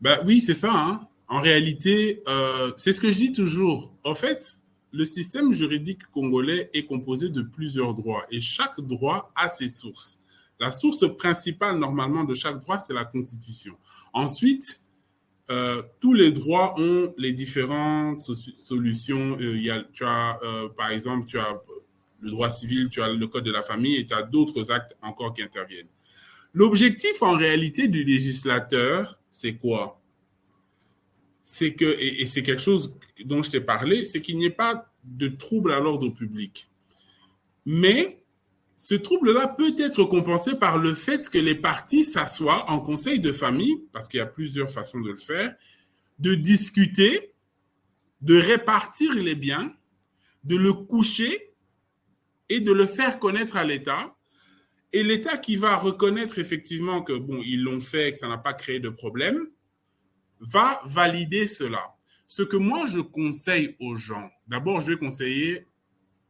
Ben oui, c'est ça. Hein. En réalité, c'est ce que je dis toujours. En fait, le système juridique congolais est composé de plusieurs droits et chaque droit a ses sources. La source principale, normalement, de chaque droit, c'est la Constitution. Ensuite, tous les droits ont les différentes solutions. Par exemple, tu as le droit civil, tu as le code de la famille et tu as d'autres actes encore qui interviennent. L'objectif, en réalité, du législateur, c'est quoi? C'est que, et c'est quelque chose dont je t'ai parlé, c'est qu'il n'y ait pas de trouble à l'ordre public. Mais ce trouble-là peut être compensé par le fait que les parties s'assoient en conseil de famille, parce qu'il y a plusieurs façons de le faire, de discuter, de répartir les biens, de le coucher et de le faire connaître à l'État. Et l'État qui va reconnaître effectivement que, bon, ils l'ont fait, que ça n'a pas créé de problème, va valider cela. Ce que moi, je conseille aux gens, d'abord, je vais conseiller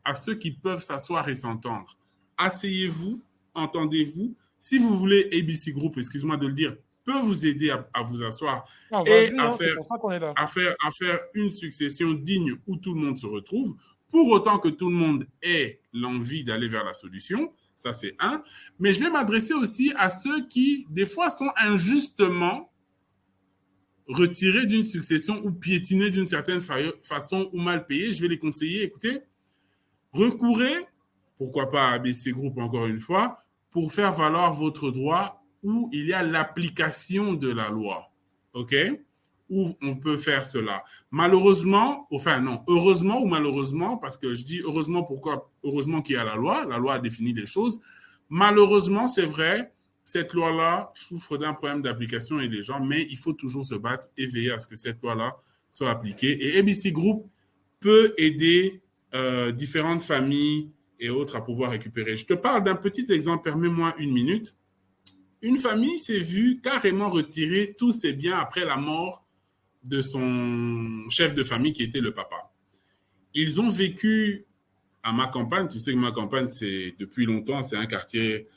à ceux qui peuvent s'asseoir et s'entendre. Asseyez-vous, entendez-vous. Si vous voulez, ABC Group, excuse-moi de le dire, peut vous aider à vous asseoir et à faire une succession digne où tout le monde se retrouve, pour autant que tout le monde ait l'envie d'aller vers la solution. Ça, c'est un. Mais je vais m'adresser aussi à ceux qui, des fois, sont injustement retirés d'une succession ou piétinés d'une certaine façon ou mal payés. Je vais les conseiller, écoutez, recourez, pourquoi pas à ABC Group encore une fois, pour faire valoir votre droit où il y a l'application de la loi. OK? Où on peut faire cela. Malheureusement, enfin non, heureusement ou malheureusement, parce que je dis heureusement, pourquoi? Heureusement qu'il y a la loi a défini les choses. Malheureusement, c'est vrai, cette loi-là souffre d'un problème d'application et des gens, mais il faut toujours se battre et veiller à ce que cette loi-là soit appliquée. Et ABC Group peut aider différentes familles et autres à pouvoir récupérer. Je te parle d'un petit exemple, permets-moi une minute. une famille s'est vue carrément retirer tous ses biens après la mort de son chef de famille qui était le papa. Ils ont vécu à ma campagne. Tu sais que ma campagne, c'est depuis longtemps, c'est un quartier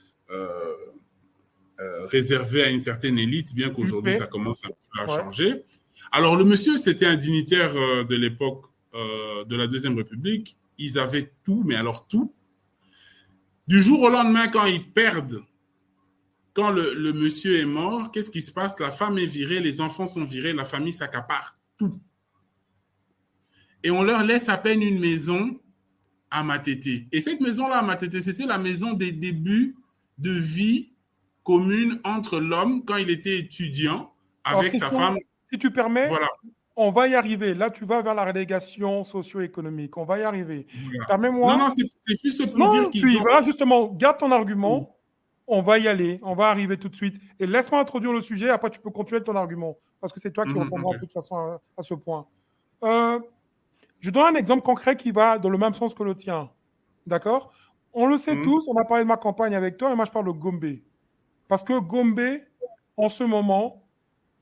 réservé à une certaine élite, bien qu'aujourd'hui, ça commence un peu à changer. Alors, le monsieur, c'était un dignitaire de l'époque de la Deuxième République. Ils avaient tout, mais alors tout. Du jour au lendemain, quand ils perdent, quand le monsieur est mort, qu'est-ce qui se passe? La femme est virée, les enfants sont virés, la famille s'accapare tout. Et on leur laisse à peine une maison à Matete. Et cette maison-là à Matete, c'était la maison des débuts de vie commune entre l'homme quand il était étudiant avec sa femme. Si tu permets, voilà. On va y arriver. Là, tu vas vers la relégation socio-économique. On va y arriver. Voilà. Permets-moi. Non, c'est juste pour dire qu'ils tu y vas, justement. Garde ton argument. On va y aller. On va arriver tout de suite. Et laisse-moi introduire le sujet. Après, tu peux continuer ton argument. Parce que c'est toi qui répondras de toute façon à ce point. Je donne un exemple concret qui va dans le même sens que le tien. D'accord? On le sait tous. On a parlé de ma campagne avec toi. Et moi, je parle de Gombe. Parce que Gombe, en ce moment,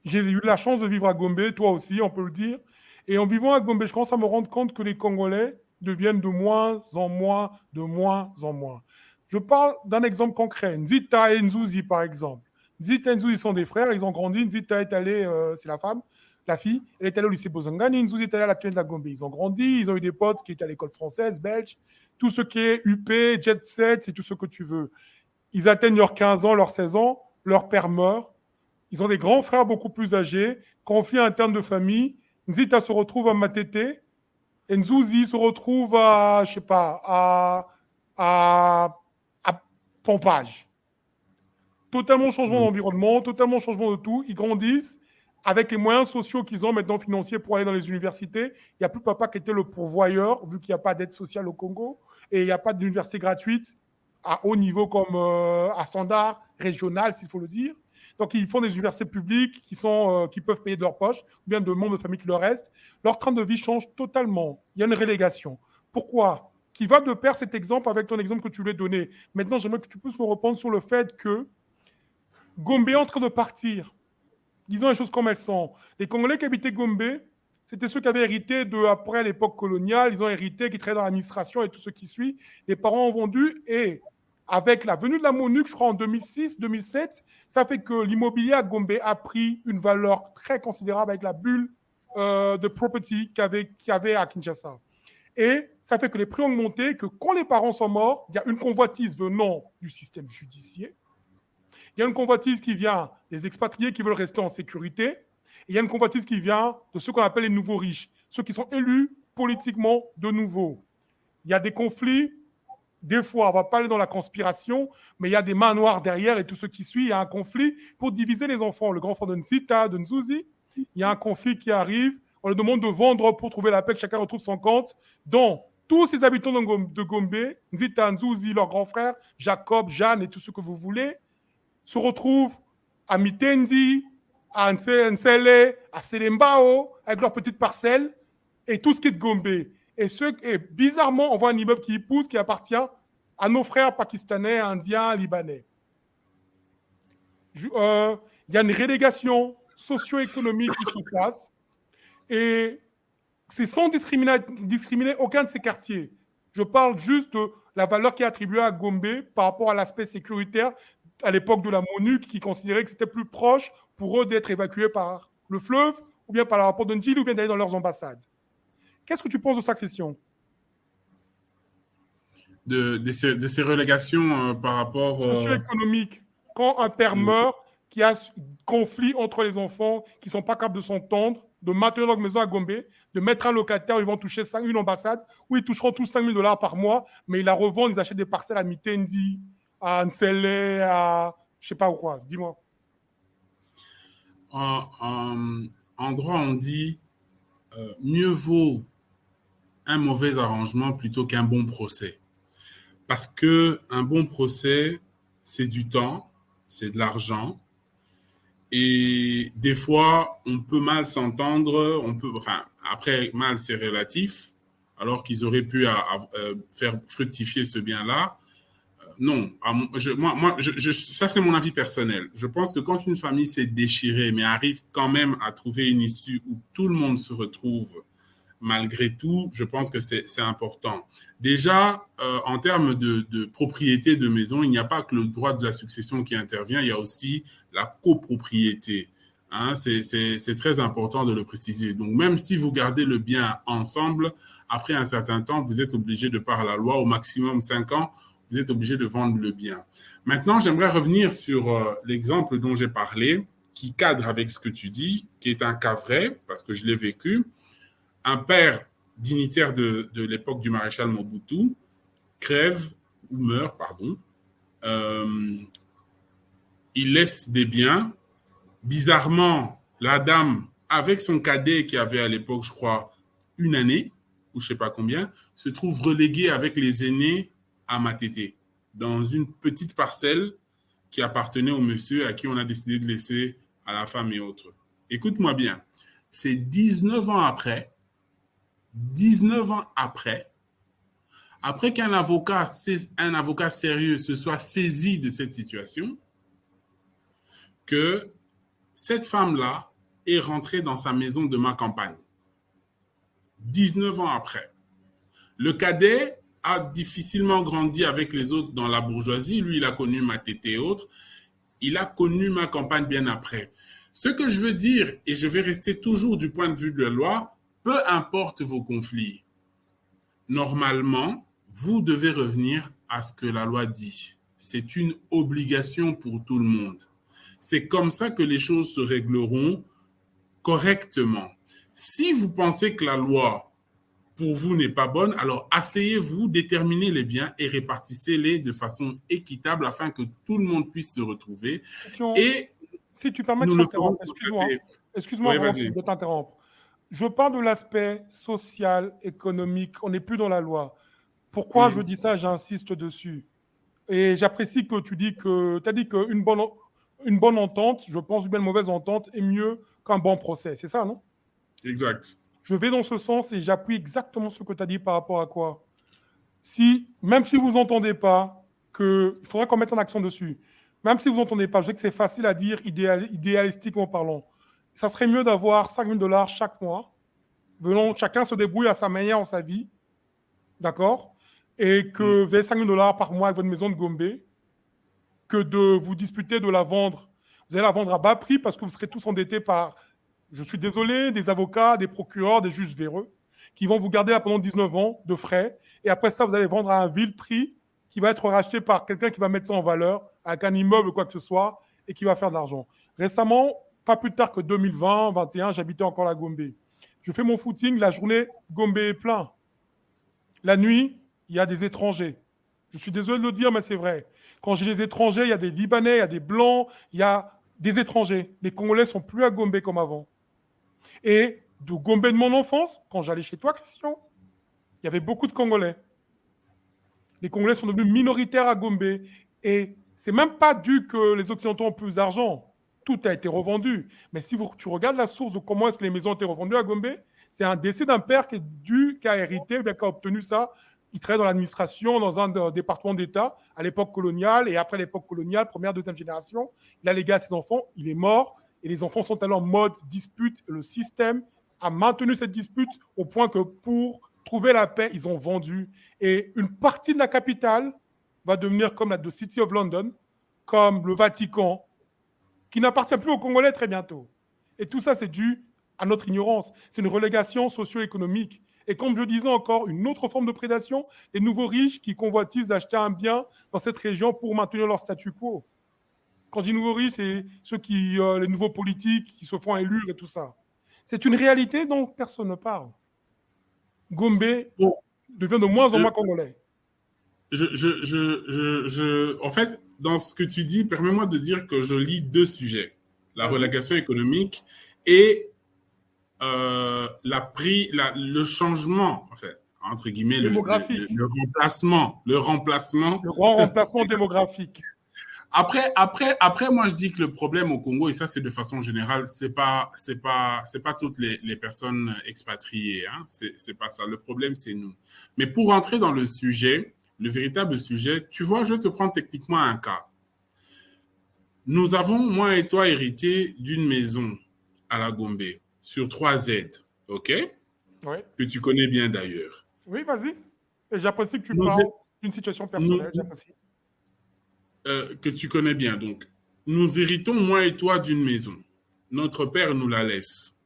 j'ai eu la chance de vivre à Gombe, toi aussi, on peut le dire. Et en vivant à Gombe, je commence à me rendre compte que les Congolais deviennent de moins en moins. Je parle d'un exemple concret. Nzita et Nzouzi, par exemple. Nzita et Nzouzi sont des frères, ils ont grandi. Nzita est allée, c'est la fille, elle est allée au lycée Bozangani. Nzouzi est allée à la de la Gombe. Ils ont grandi, ils ont eu des potes qui étaient à l'école française, belge. Tout ce qui est UP, Jet Set, c'est tout ce que tu veux. Ils atteignent leurs 15 ans, leurs 16 ans, leur père meurt. Ils ont des grands frères beaucoup plus âgés, conflit interne de famille. Nzita se retrouve à Matete et Nzouzi se retrouve à, je sais pas, à Pompage. Totalement changement d'environnement, totalement changement de tout. Ils grandissent avec les moyens sociaux qu'ils ont maintenant financiers pour aller dans les universités. Il n'y a plus papa qui était le pourvoyeur, vu qu'il n'y a pas d'aide sociale au Congo et il n'y a pas d'université gratuite à haut niveau comme à standard régional, s'il faut le dire. Donc, ils font des universités publiques qui peuvent payer de leur poche, ou bien de membres de famille qui leur restent. Leur train de vie change totalement. Il y a une relégation. Pourquoi? Qui va de pair cet exemple avec ton exemple que tu voulais donner. Maintenant, j'aimerais que tu puisses me répondre sur le fait que Gombe est en train de partir. Disons les choses comme elles sont. Les Congolais qui habitaient Gombe, c'était ceux qui avaient hérité après l'époque coloniale. Ils ont hérité, qui travaillaient dans l'administration et tout ce qui suit. Les parents ont vendu et avec la venue de la MONUC, je crois en 2006-2007, ça fait que l'immobilier à Gombe a pris une valeur très considérable avec la bulle de property qu'il y avait à Kinshasa. Et ça fait que les prix ont monté, que quand les parents sont morts, il y a une convoitise venant du système judiciaire. Il y a une convoitise qui vient des expatriés qui veulent rester en sécurité. Et il y a une convoitise qui vient de ceux qu'on appelle les nouveaux riches, ceux qui sont élus politiquement de nouveau. Il y a des conflits. Des fois, on ne va pas aller dans la conspiration, mais il y a des mains noires derrière et tout ce qui suit. Il y a un conflit pour diviser les enfants. Le grand frère de Nzita, de Nzouzi, il y a un conflit qui arrive. On leur demande de vendre pour trouver la paix, que chacun retrouve son compte. Donc, tous ces habitants de Gombe, Nzita, Nzouzi, leur grand frère, Jacob, Jeanne et tout ce que vous voulez, se retrouvent à Mitendi, à Nsele, à Selembao, avec leurs petites parcelles et tout ce qui est de Gombe. Et bizarrement, on voit un immeuble qui y pousse, qui appartient à nos frères pakistanais, indiens, libanais. Il y a une relégation socio-économique qui se passe et c'est sans discriminer aucun de ces quartiers. Je parle juste de la valeur qui est attribuée à Gombe par rapport à l'aspect sécuritaire à l'époque de la MONUC qui considérait que c'était plus proche pour eux d'être évacués par le fleuve ou bien par l'aéroport de Ndjili ou bien d'aller dans leurs ambassades. Qu'est-ce que tu penses de sa question? De ces relégations par rapport... socio-économique. Quand un père meurt, qu'il y a conflit entre les enfants qui ne sont pas capables de s'entendre, de maintenir leur maison à Gombe, de mettre un locataire où ils vont toucher une ambassade, où ils toucheront tous $5,000 par mois, mais ils la revendent, ils achètent des parcelles à Mitendi, à Nsele, à je ne sais pas où quoi. Dis-moi. En droit, on dit mieux vaut un mauvais arrangement plutôt qu'un bon procès. Parce qu'un bon procès, c'est du temps, c'est de l'argent. Et des fois, on peut mal s'entendre. Après, mal, c'est relatif. Alors qu'ils auraient pu faire fructifier ce bien-là. non. Ça, c'est mon avis personnel. Je pense que quand une famille s'est déchirée, mais arrive quand même à trouver une issue où tout le monde se retrouve, malgré tout, je pense que c'est important. Déjà, en termes de propriété de maison, il n'y a pas que le droit de la succession qui intervient, il y a aussi la copropriété. Hein, c'est très important de le préciser. Donc, même si vous gardez le bien ensemble, après un certain temps, vous êtes obligé, de par la loi, au maximum 5 ans, vous êtes obligé de vendre le bien. Maintenant, j'aimerais revenir sur l'exemple dont j'ai parlé, qui cadre avec ce que tu dis, qui est un cas vrai, parce que je l'ai vécu. Un père dignitaire de l'époque du maréchal Mobutu crève, ou meurt, pardon. Il laisse des biens. Bizarrement, la dame, avec son cadet qui avait à l'époque, je crois, 1 année, ou je ne sais pas combien, se trouve reléguée avec les aînés à Matete, dans une petite parcelle qui appartenait au monsieur à qui on a décidé de laisser à la femme et autres. Écoute-moi bien, c'est 19 ans après qu'un avocat sérieux se soit saisi de cette situation, que cette femme-là est rentrée dans sa maison de ma campagne. 19 ans après. Le cadet a difficilement grandi avec les autres dans la bourgeoisie. Lui, il a connu ma tété et autres. Il a connu ma campagne bien après. Ce que je veux dire, et je vais rester toujours du point de vue de la loi, peu importe vos conflits, normalement, vous devez revenir à ce que la loi dit. C'est une obligation pour tout le monde. C'est comme ça que les choses se régleront correctement. Si vous pensez que la loi, pour vous, n'est pas bonne, alors asseyez-vous, déterminez les biens et répartissez-les de façon équitable afin que tout le monde puisse se retrouver. Et si tu permets de t'interrompre, excuse-moi de t'interrompre. Je parle de l'aspect social, économique, on n'est plus dans la loi. Pourquoi je dis ça, j'insiste dessus. Et j'apprécie que tu dis que, tu as dit qu'une bonne entente, je pense une belle mauvaise entente, est mieux qu'un bon procès. C'est ça, non? Exact. Je vais dans ce sens et j'appuie exactement ce que tu as dit par rapport à quoi. Même si vous n'entendez pas, il faudrait qu'on mette un accent dessus. Même si vous n'entendez pas, je sais que c'est facile à dire idéalistiquement parlant. Ça serait mieux d'avoir $5 000 chaque mois. Chacun se débrouille à sa manière dans sa vie. D'accord? Et que vous avez $5 000 par mois avec votre maison de Gombe, que de vous disputer de la vendre. Vous allez la vendre à bas prix parce que vous serez tous endettés par, je suis désolé, des avocats, des procureurs, des juges véreux, qui vont vous garder là pendant 19 ans de frais. Et après ça, vous allez vendre à un vil prix qui va être racheté par quelqu'un qui va mettre ça en valeur, avec un immeuble ou quoi que ce soit, et qui va faire de l'argent. Récemment, pas plus tard que 2020, 2021, j'habitais encore à Gombe. Je fais mon footing, la journée, Gombe est plein. La nuit, il y a des étrangers. Je suis désolé de le dire, mais c'est vrai. Quand j'ai des étrangers, il y a des Libanais, il y a des Blancs, il y a des étrangers. Les Congolais ne sont plus à Gombe comme avant. Et de Gombe de mon enfance, quand j'allais chez toi, Christian, il y avait beaucoup de Congolais. Les Congolais sont devenus minoritaires à Gombe. Et ce n'est même pas dû que les Occidentaux ont plus d'argent. Tout a été revendu. Mais si tu regardes la source de comment est-ce que les maisons ont été revendues à Gombe, c'est un décès d'un père qui a hérité, qui a obtenu ça. Il travaillait dans l'administration, dans un département d'État, à l'époque coloniale, et après l'époque coloniale, première, deuxième génération. Il a légué à ses enfants, il est mort, et les enfants sont allés en mode dispute. Le système a maintenu cette dispute au point que pour trouver la paix, ils ont vendu. Et une partie de la capitale va devenir comme la The City of London, comme le Vatican, qui n'appartient plus aux Congolais très bientôt. Et tout ça, c'est dû à notre ignorance. C'est une relégation socio-économique. Et comme je disais encore, une autre forme de prédation, les nouveaux riches qui convoitisent d'acheter un bien dans cette région pour maintenir leur statu quo. Quand je dis nouveaux riches, c'est les nouveaux politiques qui se font élire et tout ça. C'est une réalité dont personne ne parle. Gombe devient de moins en moins congolais. En fait, dans ce que tu dis, permets-moi de dire que je lis 2 sujets. La relégation économique et le changement, en fait, entre guillemets, le remplacement. Le grand remplacement démographique. Après, moi, je dis que le problème au Congo, et ça, c'est de façon générale, c'est pas toutes les personnes expatriées, hein, c'est pas ça. Le problème, c'est nous. Mais pour rentrer dans le sujet, le véritable sujet, tu vois, je vais te prendre techniquement un cas. Nous avons, moi et toi, hérité d'une maison à la Gombe sur 3Z, OK? Oui, Que tu connais bien d'ailleurs. oui, vas-y. Et j'apprécie que tu Nous, parles d'une situation personnelle, nous, j'apprécie. que tu connais bien. Donc, nous héritons, moi et toi, d'une maison. Notre père nous la laisse.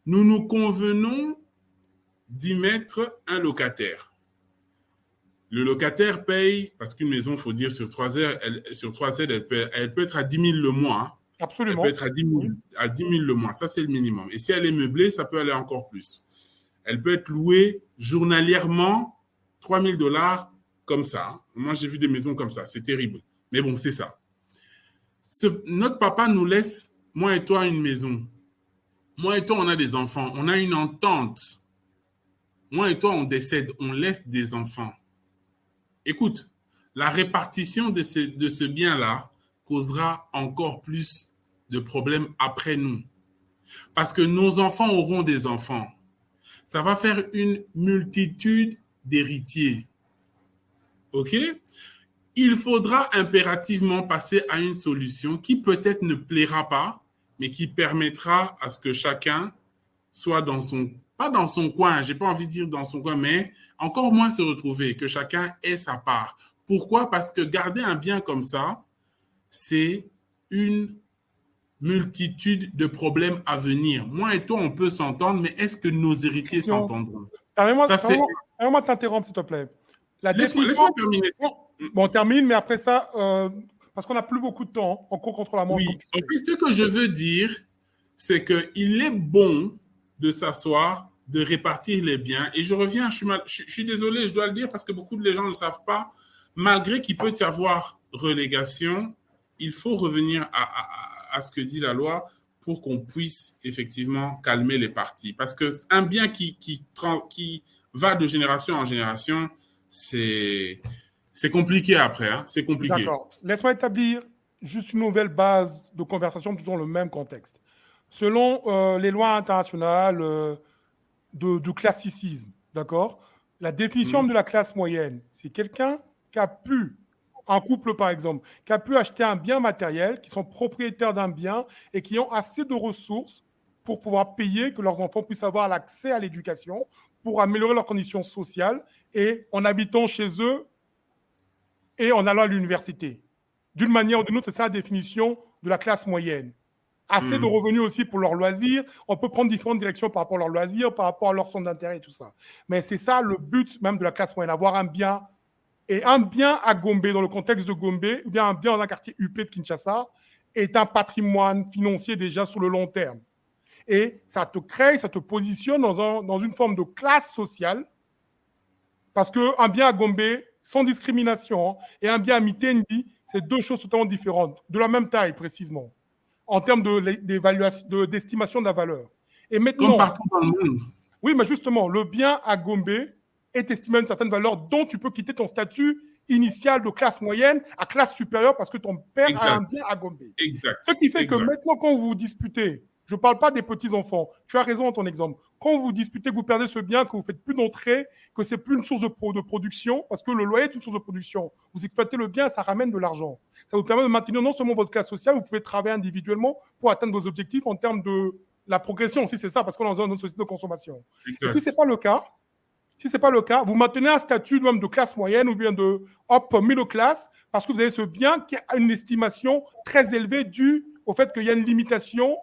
Nous nous convenons d'y mettre un locataire. Le locataire paye, parce qu'une maison, il faut dire, sur 3 Z, elle peut être à 10 000 le mois. Hein. Elle peut Absolument. être à 10 000, Oui. à 10 000 le mois. Ça, c'est le minimum. Et si elle est meublée, ça peut aller encore plus. Elle peut être louée journalièrement, 3 000 $ comme ça. Hein. Moi, j'ai vu des maisons comme ça. C'est terrible. Mais bon, c'est ça. Notre papa nous laisse, moi et toi, une maison. Moi et toi, on a des enfants. On a une entente. Moi et toi, on décède. On laisse des enfants. Écoute, la répartition de ce bien-là causera encore plus de problèmes après nous. Parce que nos enfants auront des enfants. Ça va faire une multitude d'héritiers. OK? Il faudra impérativement passer à une solution qui peut-être ne plaira pas, mais qui permettra à ce que chacun soit pas dans son coin, j'ai pas envie de dire dans son coin, mais encore moins se retrouver, que chacun ait sa part. Pourquoi? Parce que garder un bien comme ça, c'est une multitude de problèmes à venir. Moi et toi, on peut s'entendre, mais est-ce que nos héritiers s'entendront? Permets-moi de t'interrompre, s'il te plaît. Laisse-moi terminer. Bon, on termine, mais après ça, parce qu'on n'a plus beaucoup de temps, on court contre la montre. Oui, en fait, ce que je veux dire, c'est qu'il est bon de s'asseoir, de répartir les biens. Et je reviens, je suis désolé, je dois le dire, parce que beaucoup de gens ne savent pas, malgré qu'il peut y avoir relégation, il faut revenir à ce que dit la loi pour qu'on puisse effectivement calmer les parties. Parce qu'un bien qui va de génération en génération, c'est compliqué après. Hein? C'est compliqué. D'accord. Laisse-moi établir juste une nouvelle base de conversation, toujours dans le même contexte. Selon les lois internationales du classicisme, d'accord, la définition de la classe moyenne, c'est quelqu'un qui a pu, un couple par exemple, qui a pu acheter un bien matériel, qui sont propriétaires d'un bien et qui ont assez de ressources pour pouvoir payer, que leurs enfants puissent avoir l'accès à l'éducation, pour améliorer leurs conditions sociales et en habitant chez eux et en allant à l'université. D'une manière ou d'une autre, c'est ça la définition de la classe moyenne. Assez de revenus aussi pour leurs loisirs. On peut prendre différentes directions par rapport à leurs loisirs, par rapport à leur centre d'intérêt et tout ça. Mais c'est ça le but même de la classe moyenne, avoir un bien. Et un bien à Gombe, dans le contexte de Gombe, ou bien un bien dans un quartier UP de Kinshasa, est un patrimoine financier déjà sur le long terme. Et ça te crée, ça te positionne dans une forme de classe sociale. Parce qu'un bien à Gombe, sans discrimination, et un bien à Mitendi, c'est deux choses totalement différentes, de la même taille précisément, en termes d'estimation de la valeur. Et maintenant, comme partout dans le monde. Oui, mais justement, le bien à Gombe est estimé à une certaine valeur dont tu peux quitter ton statut initial de classe moyenne à classe supérieure parce que ton père a un bien à Gombe. Exact. Ce qui fait que maintenant, quand vous vous disputez, je ne parle pas des petits-enfants, tu as raison dans ton exemple, quand vous disputez, que vous perdez ce bien, que vous ne faites plus d'entrée, que ce n'est plus une source de production, parce que le loyer est une source de production, vous exploitez le bien, ça ramène de l'argent. Ça vous permet de maintenir non seulement votre classe sociale, vous pouvez travailler individuellement pour atteindre vos objectifs en termes de la progression aussi, c'est ça, parce qu'on est dans une société de consommation. Et si ce n'est pas le cas, vous maintenez un statut même de classe moyenne ou bien de middle class parce que vous avez ce bien qui a une estimation très élevée due au fait qu'il y a une limitation,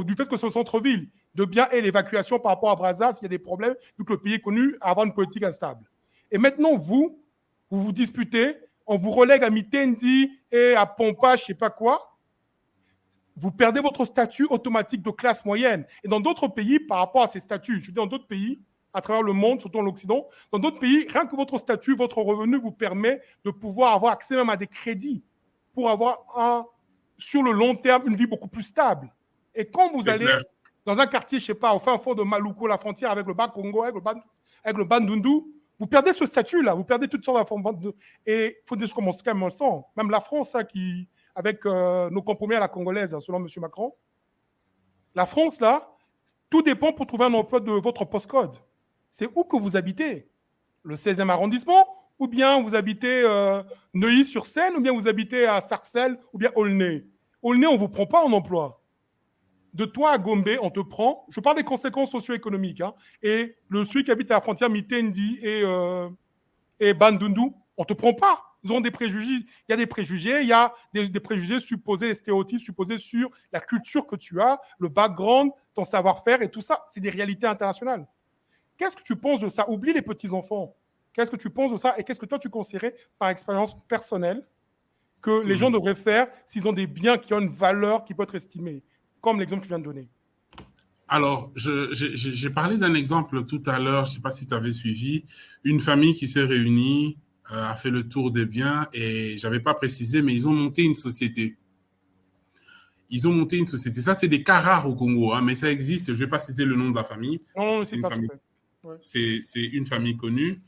du fait que c'est au centre-ville, de bien et l'évacuation par rapport à Brazza s'il y a des problèmes, vu que le pays est connu à avoir une politique instable. Et maintenant, vous vous disputez, on vous relègue à Mitendi et à Pompa, je ne sais pas quoi. Vous perdez votre statut automatique de classe moyenne. Et dans d'autres pays, par rapport à ces statuts, je dis dans d'autres pays, à travers le monde, surtout en l'Occident, dans d'autres pays, rien que votre statut, votre revenu vous permet de pouvoir avoir accès même à des crédits pour avoir, sur le long terme, une vie beaucoup plus stable. Et quand vous allez dans un quartier, je ne sais pas, au fin fond de Maluku, la frontière avec le Bas-Congo, avec le Bandundu, vous perdez ce statut-là, vous perdez toutes sortes d'informations. Et il faut dire comment c'est quand même le sens. Même la France, ça, avec nos compromis à la congolaise, selon M. Macron, la France, là, tout dépend pour trouver un emploi de votre postcode. C'est où que vous habitez? Le 16e arrondissement ou bien vous habitez Neuilly-sur-Seine, ou bien vous habitez à Sarcelles, ou bien Aulnay. Aulnay, on ne vous prend pas en emploi. De toi à Gombe, on te prend. Je parle des conséquences socio-économiques. Hein, et celui qui habite à la frontière Mitendi et Bandundu, on ne te prend pas. Ils ont des préjugés. Il y a des préjugés, il y a des préjugés supposés, des stéréotypes supposés sur la culture que tu as, le background, ton savoir-faire et tout ça. C'est des réalités internationales. Qu'est-ce que tu penses de ça? Oublie les petits-enfants. Qu'est-ce que tu penses de ça? Et qu'est-ce que toi, tu conseillerais par expérience personnelle que les gens devraient faire s'ils ont des biens qui ont une valeur qui peut être estimée, comme l'exemple que tu viens de donner? Alors, j'ai parlé d'un exemple tout à l'heure, je ne sais pas si tu avais suivi, une famille qui s'est réunie, a fait le tour des biens et je n'avais pas précisé, mais ils ont monté une société. Ils ont monté une société. Ça, c'est des cas rares au Congo, hein, mais ça existe. Je ne vais pas citer le nom de la famille. Non, c'est pas famille, ouais. c'est une famille connue.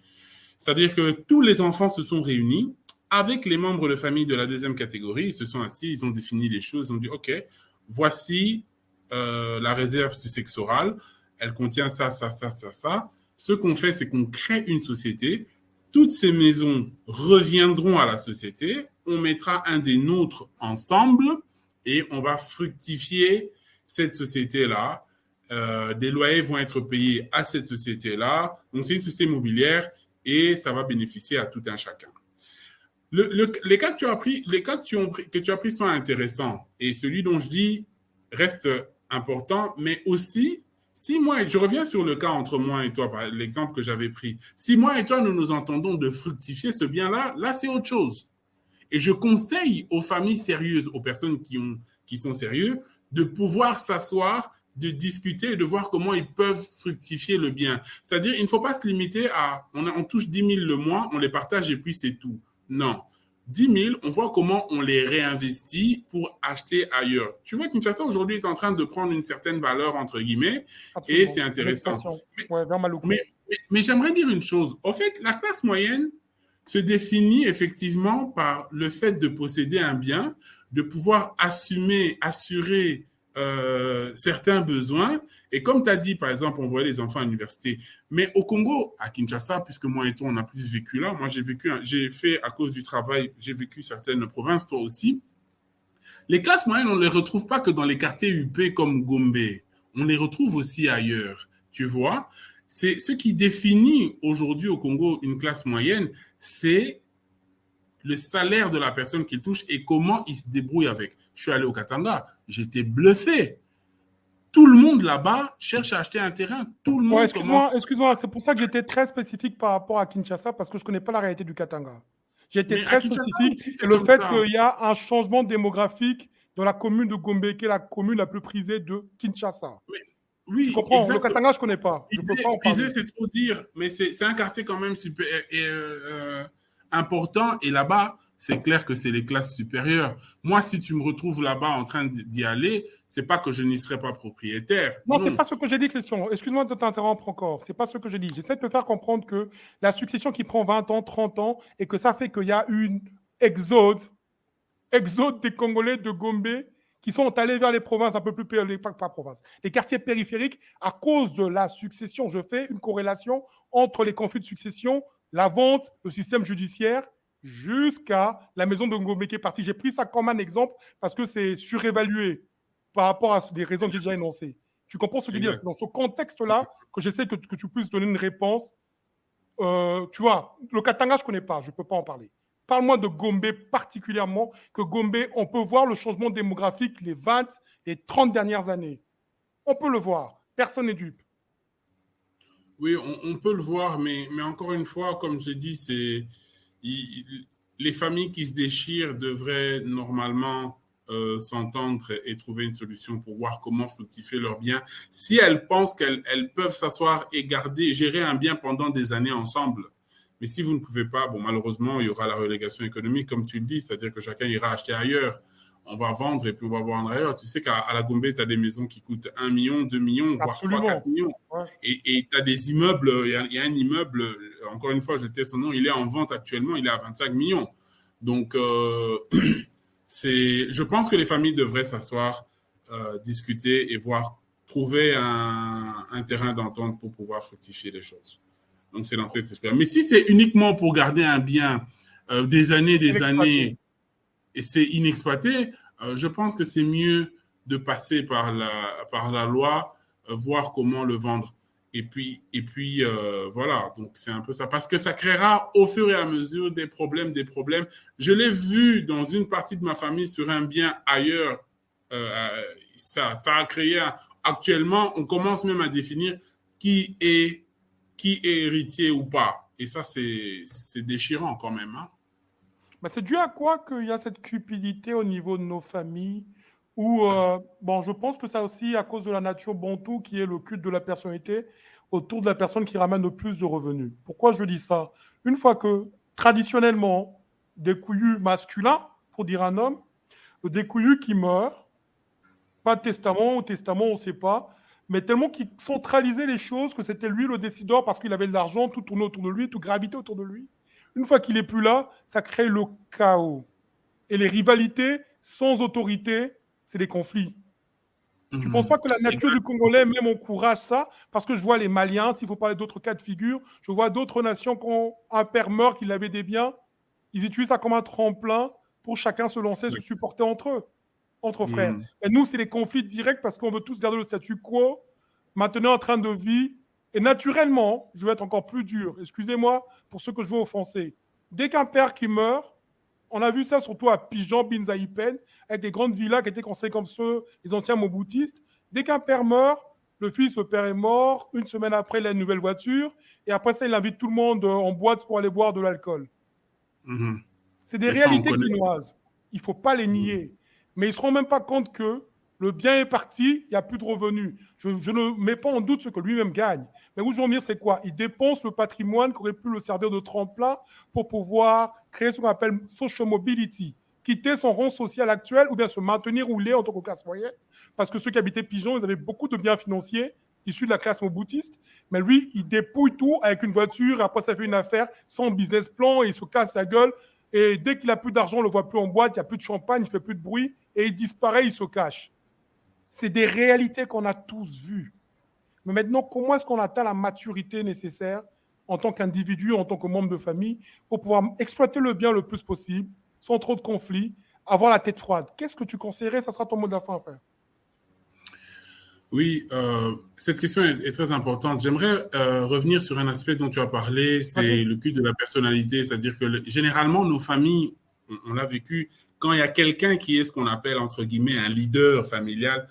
C'est-à-dire que tous les enfants se sont réunis avec les membres de famille de la deuxième catégorie. Ils se sont assis, ils ont défini les choses, ils ont dit, OK, voici la réserve successorale. Elle contient ça, ça, ça, ça, ça. Ce qu'on fait, c'est qu'on crée une société. Toutes ces maisons reviendront à la société. On mettra un des nôtres ensemble et on va fructifier cette société-là. Des loyers vont être payés à cette société-là. Donc, c'est une société immobilière et ça va bénéficier à tout un chacun. Les cas que tu as pris sont intéressants et celui dont je dis reste important, mais aussi, si moi, je reviens sur le cas entre moi et toi, l'exemple que j'avais pris, si moi et toi, nous nous entendons de fructifier ce bien-là, là, c'est autre chose. Et je conseille aux familles sérieuses, aux personnes qui sont sérieuses, de pouvoir s'asseoir, de discuter et de voir comment ils peuvent fructifier le bien. C'est-à-dire, il ne faut pas se limiter à, on touche 10 000 le mois, on les partage et puis c'est tout. Non. 10 000, on voit comment on les réinvestit pour acheter ailleurs. Tu vois, Kinshasa, aujourd'hui, est en train de prendre une certaine valeur, entre guillemets, absolument, et c'est intéressant. Mais j'aimerais dire une chose. En fait, la classe moyenne se définit effectivement par le fait de posséder un bien, de pouvoir assurer certains besoins. Et comme tu as dit, par exemple, on voit les enfants à l'université. Mais au Congo, à Kinshasa, puisque moi et toi, on a plus vécu là, moi j'ai fait à cause du travail, j'ai vécu certaines provinces, toi aussi. Les classes moyennes, on ne les retrouve pas que dans les quartiers UP comme Gombe. On les retrouve aussi ailleurs, tu vois. C'est ce qui définit aujourd'hui au Congo une classe moyenne, c'est le salaire de la personne qu'il touche et comment il se débrouille avec. Je suis allé au Katanga, j'étais bluffé. Tout le monde là-bas cherche à acheter un terrain. Tout le monde Excuse-moi, c'est pour ça que j'étais très spécifique par rapport à Kinshasa, parce que je ne connais pas la réalité du Katanga. J'ai été très spécifique. C'est le fait qu'il y a un changement démographique dans la commune de Gombe, qui est la commune la plus prisée de Kinshasa. Oui, tu comprends, exactement. Le Katanga, je ne connais pas. Je peux pas en parler. C'est trop dire, mais c'est un quartier quand même super important. Et là-bas, c'est clair que c'est les classes supérieures. Moi, si tu me retrouves là-bas en train d'y aller, c'est pas que je n'y serai pas propriétaire. Non, c'est pas ce que j'ai dit, Christian. Excuse-moi de t'interrompre encore. C'est pas ce que j'ai dit. J'essaie de te faire comprendre que la succession qui prend 20 ans, 30 ans, et que ça fait qu'il y a une exode des Congolais de Gombe qui sont allés vers les provinces un peu plus pas provinces, les quartiers périphériques à cause de la succession. Je fais une corrélation entre les conflits de succession, la vente, le système judiciaire, jusqu'à la maison de Ngombe qui est partie. J'ai pris ça comme un exemple parce que c'est surévalué par rapport à des raisons que j'ai déjà énoncées. Tu comprends ce que je veux dire? C'est dans ce contexte-là que j'essaie que tu puisses donner une réponse. Tu vois, le Katanga, je ne connais pas, je ne peux pas en parler. Parle-moi de Gombe particulièrement, que Gombe, on peut voir le changement démographique les 20 et 30 dernières années. On peut le voir. Personne n'est dupe. Oui, on peut le voir, mais encore une fois, comme je dis, les familles qui se déchirent devraient normalement s'entendre et trouver une solution pour voir comment fructifier leurs biens. Si elles pensent qu'elles peuvent s'asseoir et gérer un bien pendant des années ensemble, mais si vous ne pouvez pas, bon, malheureusement, il y aura la relégation économique, comme tu le dis, c'est-à-dire que chacun ira acheter ailleurs. On va vendre et puis on va vendre ailleurs. Tu sais qu'à la Gombe, tu as des maisons qui coûtent 1 million, 2 millions, voire 3, 4 millions. Ouais. Et tu as des immeubles, il y a un immeuble, encore une fois, je tais son nom, il est en vente actuellement, il est à 25 millions. Donc, je pense que les familles devraient s'asseoir, discuter et trouver un terrain d'entente pour pouvoir fructifier les choses. Donc, c'est dans cet esprit. Mais si c'est uniquement pour garder un bien des années, et c'est inexploité, je pense que c'est mieux de passer par la loi, voir comment le vendre. Et puis voilà, donc c'est un peu ça. Parce que ça créera au fur et à mesure des problèmes. Je l'ai vu dans une partie de ma famille sur un bien ailleurs. Ça a créé... Actuellement, on commence même à définir qui est héritier ou pas. Et ça, c'est déchirant quand même. Hein. Bah, c'est dû à quoi qu'il y a cette cupidité au niveau de nos familles ou bon, je pense que ça aussi à cause de la nature bantou qui est le culte de la personnalité autour de la personne qui ramène le plus de revenus. Pourquoi je dis ça? Une fois que traditionnellement, des couillus masculins, pour dire un homme, des couillus qui meurent, pas de testament, ou testament, on ne sait pas, mais tellement qu'il centralisait les choses que c'était lui le décideur parce qu'il avait de l'argent, tout tournait autour de lui, tout gravitait autour de lui. Une fois qu'il n'est plus là, ça crée le chaos. Et les rivalités sans autorité, c'est des conflits. Tu ne penses pas que la nature du Congolais même encourage ça? Parce que je vois les Maliens, s'il faut parler d'autres cas de figure, je vois d'autres nations quand un père meurt, qu'il avait des biens, ils utilisent ça comme un tremplin pour chacun se lancer, se supporter entre eux, entre frères. Et nous, c'est les conflits directs parce qu'on veut tous garder le statu quo, maintenir un train de vie. Et naturellement, je vais être encore plus dur. Excusez-moi pour ceux que je veux offenser. Dès qu'un père qui meurt, on a vu ça surtout à Pigeon, Binzaïpen, avec des grandes villas qui étaient considérées comme ceux, les anciens moboutistes. Dès qu'un père meurt, le fils, le père est mort. Une semaine après, il a une nouvelle voiture. Et après ça, il invite tout le monde en boîte pour aller boire de l'alcool. C'est des réalités quinoises. Il ne faut pas les nier. Mais ils ne se rendent même pas compte que le bien est parti, il n'y a plus de revenus. Je ne mets pas en doute ce que lui-même gagne. Mais où je veux en venir, c'est quoi? Il dépense le patrimoine qui aurait pu le servir de tremplin pour pouvoir créer ce qu'on appelle social mobility, quitter son rang social actuel ou bien se maintenir où il est en tant que classe moyenne. Parce que ceux qui habitaient Pigeon, ils avaient beaucoup de biens financiers issus de la classe moboutiste. Mais lui, il dépouille tout avec une voiture et après, ça fait une affaire sans business plan et il se casse la gueule. Et dès qu'il n'a plus d'argent, on ne le voit plus en boîte, il n'y a plus de champagne, il ne fait plus de bruit et il disparaît, il se cache. C'est des réalités qu'on a tous vues. Mais maintenant, comment est-ce qu'on atteint la maturité nécessaire en tant qu'individu, en tant que membre de famille, pour pouvoir exploiter le bien le plus possible, sans trop de conflits, avoir la tête froide? Qu'est-ce que tu conseillerais? Ça sera ton mot de la fin, frère. Oui, cette question est très importante. J'aimerais revenir sur un aspect dont tu as parlé, c'est le culte de la personnalité. C'est-à-dire que généralement, nos familles, on l'a vécu, quand il y a quelqu'un qui est ce qu'on appelle, entre guillemets, un leader familial,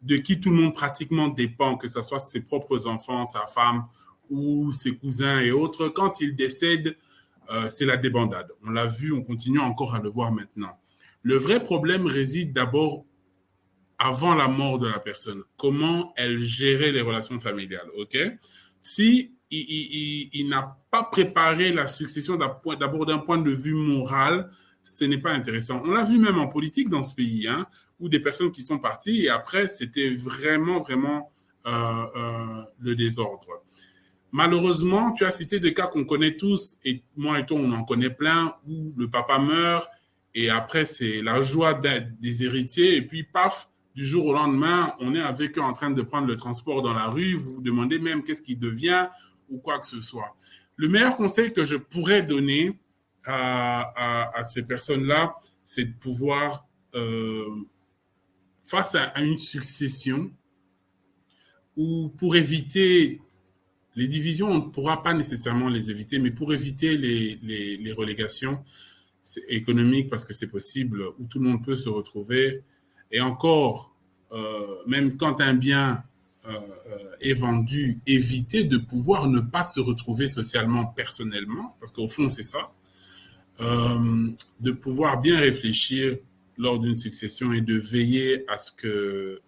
de qui tout le monde pratiquement dépend, que ce soit ses propres enfants, sa femme ou ses cousins et autres, quand il décède, c'est la débandade. On l'a vu, on continue encore à le voir maintenant. Le vrai problème réside d'abord avant la mort de la personne. Comment elle gérait les relations familiales, ok? Si il n'a pas préparé la succession d'abord d'un point de vue moral, ce n'est pas intéressant. On l'a vu même en politique dans ce pays, hein, où des personnes qui sont parties et après, c'était vraiment le désordre. Malheureusement, tu as cité des cas qu'on connaît tous, et moi et toi, on en connaît plein, où le papa meurt, et après, c'est la joie des héritiers, et puis paf, du jour au lendemain, on est avec eux en train de prendre le transport dans la rue, vous vous demandez même qu'est-ce qui devient, ou quoi que ce soit. Le meilleur conseil que je pourrais donner à ces personnes-là, c'est de pouvoir, face à une succession, ou pour éviter les divisions, on ne pourra pas nécessairement les éviter, mais pour éviter les relégations économiques, parce que c'est possible, où tout le monde peut se retrouver, et encore, même quand un bien est vendu, éviter de pouvoir ne pas se retrouver socialement, personnellement, parce qu'au fond, c'est ça, de pouvoir bien réfléchir lors d'une succession et de veiller à ce que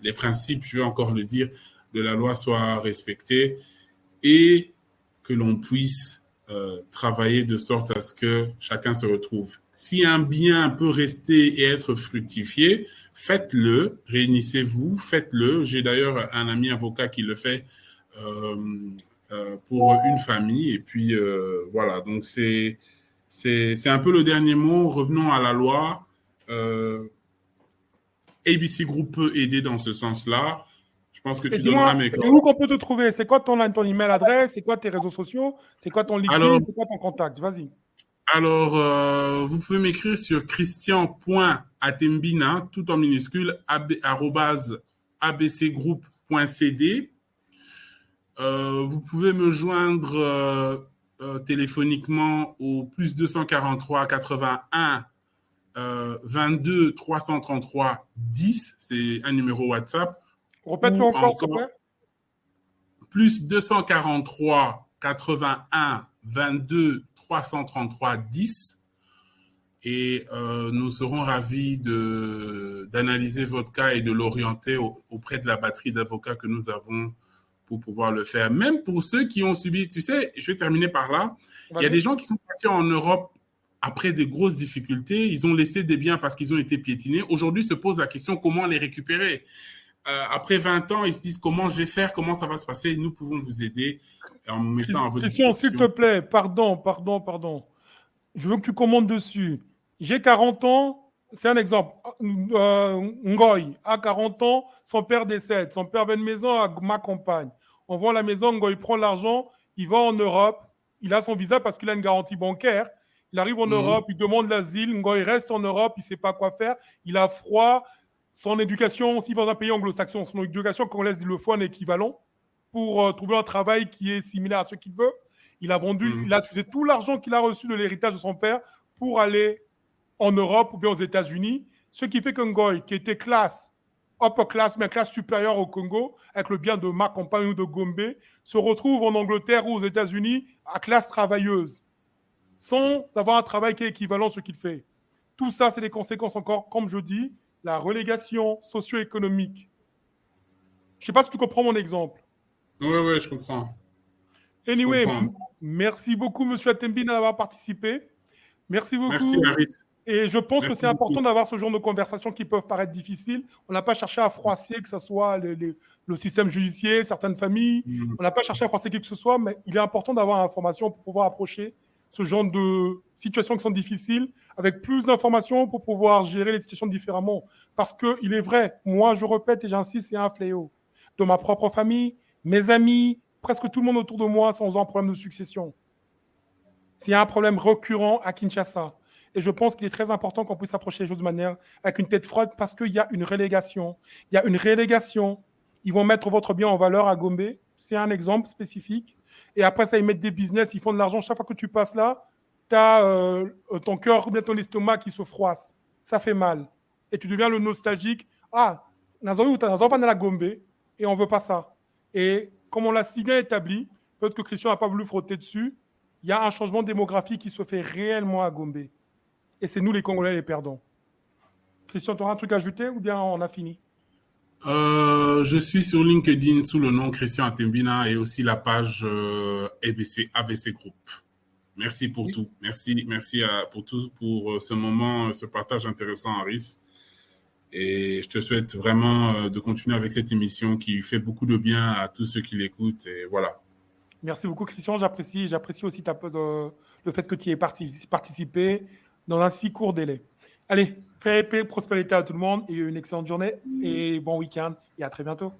les principes, je vais encore le dire, de la loi soient respectés et que l'on puisse travailler de sorte à ce que chacun se retrouve. Si un bien peut rester et être fructifié, faites-le, réunissez-vous, faites-le. J'ai d'ailleurs un ami avocat qui le fait pour une famille. Et puis, voilà, donc c'est un peu le dernier mot. Revenons à la loi. ABC Group peut aider dans ce sens-là. Je Je pense que Et tu donneras dis-moi, mes c'est coordonnées. où qu'on peut te trouver? C'est quoi ton email adresse? C'est quoi tes réseaux sociaux? C'est quoi ton LinkedIn? Alors, C'est quoi ton contact? Vas-y. vous pouvez m'écrire sur christian.atembina, tout en minuscule, @abcgroup.cd. Vous pouvez me joindre téléphoniquement au plus 243 81 22 333 10. C'est un numéro WhatsApp. Répète-le Ou encore, s'il te encore plaît. plus 243 81 22 333 10. Et nous serons ravis d'analyser votre cas et de l'orienter auprès de la batterie d'avocats que nous avons pour pouvoir le faire. Même pour ceux qui ont subi, tu sais, je vais terminer par là. Il y a des gens qui sont partis en Europe après de grosses difficultés. Ils ont laissé des biens parce qu'ils ont été piétinés. Aujourd'hui, se pose la question comment les récupérer. Après 20 ans, ils se disent comment je vais faire, comment ça va se passer. Nous pouvons vous aider en mettant à votre Christian, disposition. s'il te plaît, pardon. Je veux que tu commandes dessus. J'ai 40 ans, c'est un exemple. Ngoy, à 40 ans, son père décède. Son père avait une maison à ma compagne. On vend la maison, Ngoy prend l'argent, il va en Europe, il a son visa parce qu'il a une garantie bancaire. Il arrive en Europe, il demande l'asile, Ngoy reste en Europe, il ne sait pas quoi faire, il a froid. Son éducation, s'il va dans un pays anglo-saxon, son éducation congolaise, il le faut un équivalent pour trouver un travail qui est similaire à ce qu'il veut. Il a vendu, il a utilisé tout l'argent qu'il a reçu de l'héritage de son père pour aller en Europe ou bien aux États-Unis. Ce qui fait que Ngoy, qui était classe, upper class, mais classe supérieure au Congo, avec le bien de ma compagne ou de Gombe, se retrouve en Angleterre ou aux États-Unis à classe travailleuse, sans avoir un travail qui est équivalent à ce qu'il fait. Tout ça, c'est des conséquences encore, comme je dis, la relégation socio-économique. Je ne sais pas si tu comprends mon exemple. Oui, je comprends. Anyway, merci beaucoup, M. Atembina, d'avoir participé. Merci beaucoup. Merci, Harit. Et je pense que c'est important d'avoir ce genre de conversations qui peuvent paraître difficiles. On n'a pas cherché à froisser, que ce soit le système judiciaire, certaines familles. On n'a pas cherché à froisser qui que ce soit, mais il est important d'avoir l'information pour pouvoir approcher ce genre de situations qui sont difficiles avec plus d'informations pour pouvoir gérer les situations différemment. Parce qu'il est vrai, moi je répète et j'insiste, c'est un fléau. De ma propre famille, mes amis, presque tout le monde autour de moi sont en problème de succession. C'est un problème récurrent à Kinshasa. Et je pense qu'il est très important qu'on puisse approcher les choses de manière avec une tête froide parce qu'il y a une relégation. Il y a une relégation. Ils vont mettre votre bien en valeur à Gombe. C'est un exemple spécifique. Et après ça, ils mettent des business, ils font de l'argent. Chaque fois que tu passes là, tu as ton cœur ou bien ton estomac qui se froisse. Ça fait mal. Et tu deviens le nostalgique. Ah, Nazori ou Nazori pas dans la Gombe. Et on ne veut pas ça. Et comme on l'a si bien établi, peut-être que Christian n'a pas voulu frotter dessus, il y a un changement démographique qui se fait réellement à Gombe. Et c'est nous, les Congolais, les perdants. Christian, tu auras un truc à ajouter ou bien on a fini? Je suis sur LinkedIn sous le nom Christian Atembina et aussi la page ABC Group. Merci pour tout. Merci pour tout, pour ce moment, ce partage intéressant, Haris. Et je te souhaite vraiment de continuer avec cette émission qui fait beaucoup de bien à tous ceux qui l'écoutent. Et voilà. Merci beaucoup, Christian. J'apprécie aussi le fait que tu aies participé dans un si court délai. Allez, paix, prospérité à tout le monde et une excellente journée et bon week-end et à très bientôt.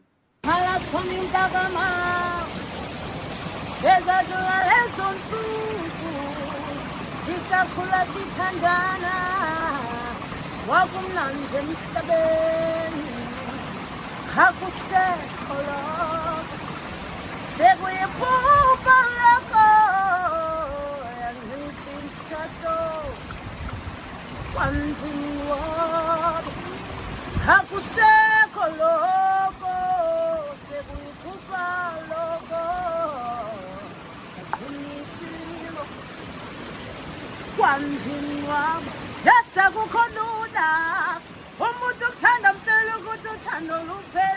Yes, I will call you now. Omuntu kuthanda mselu ukuthi uthando luphela.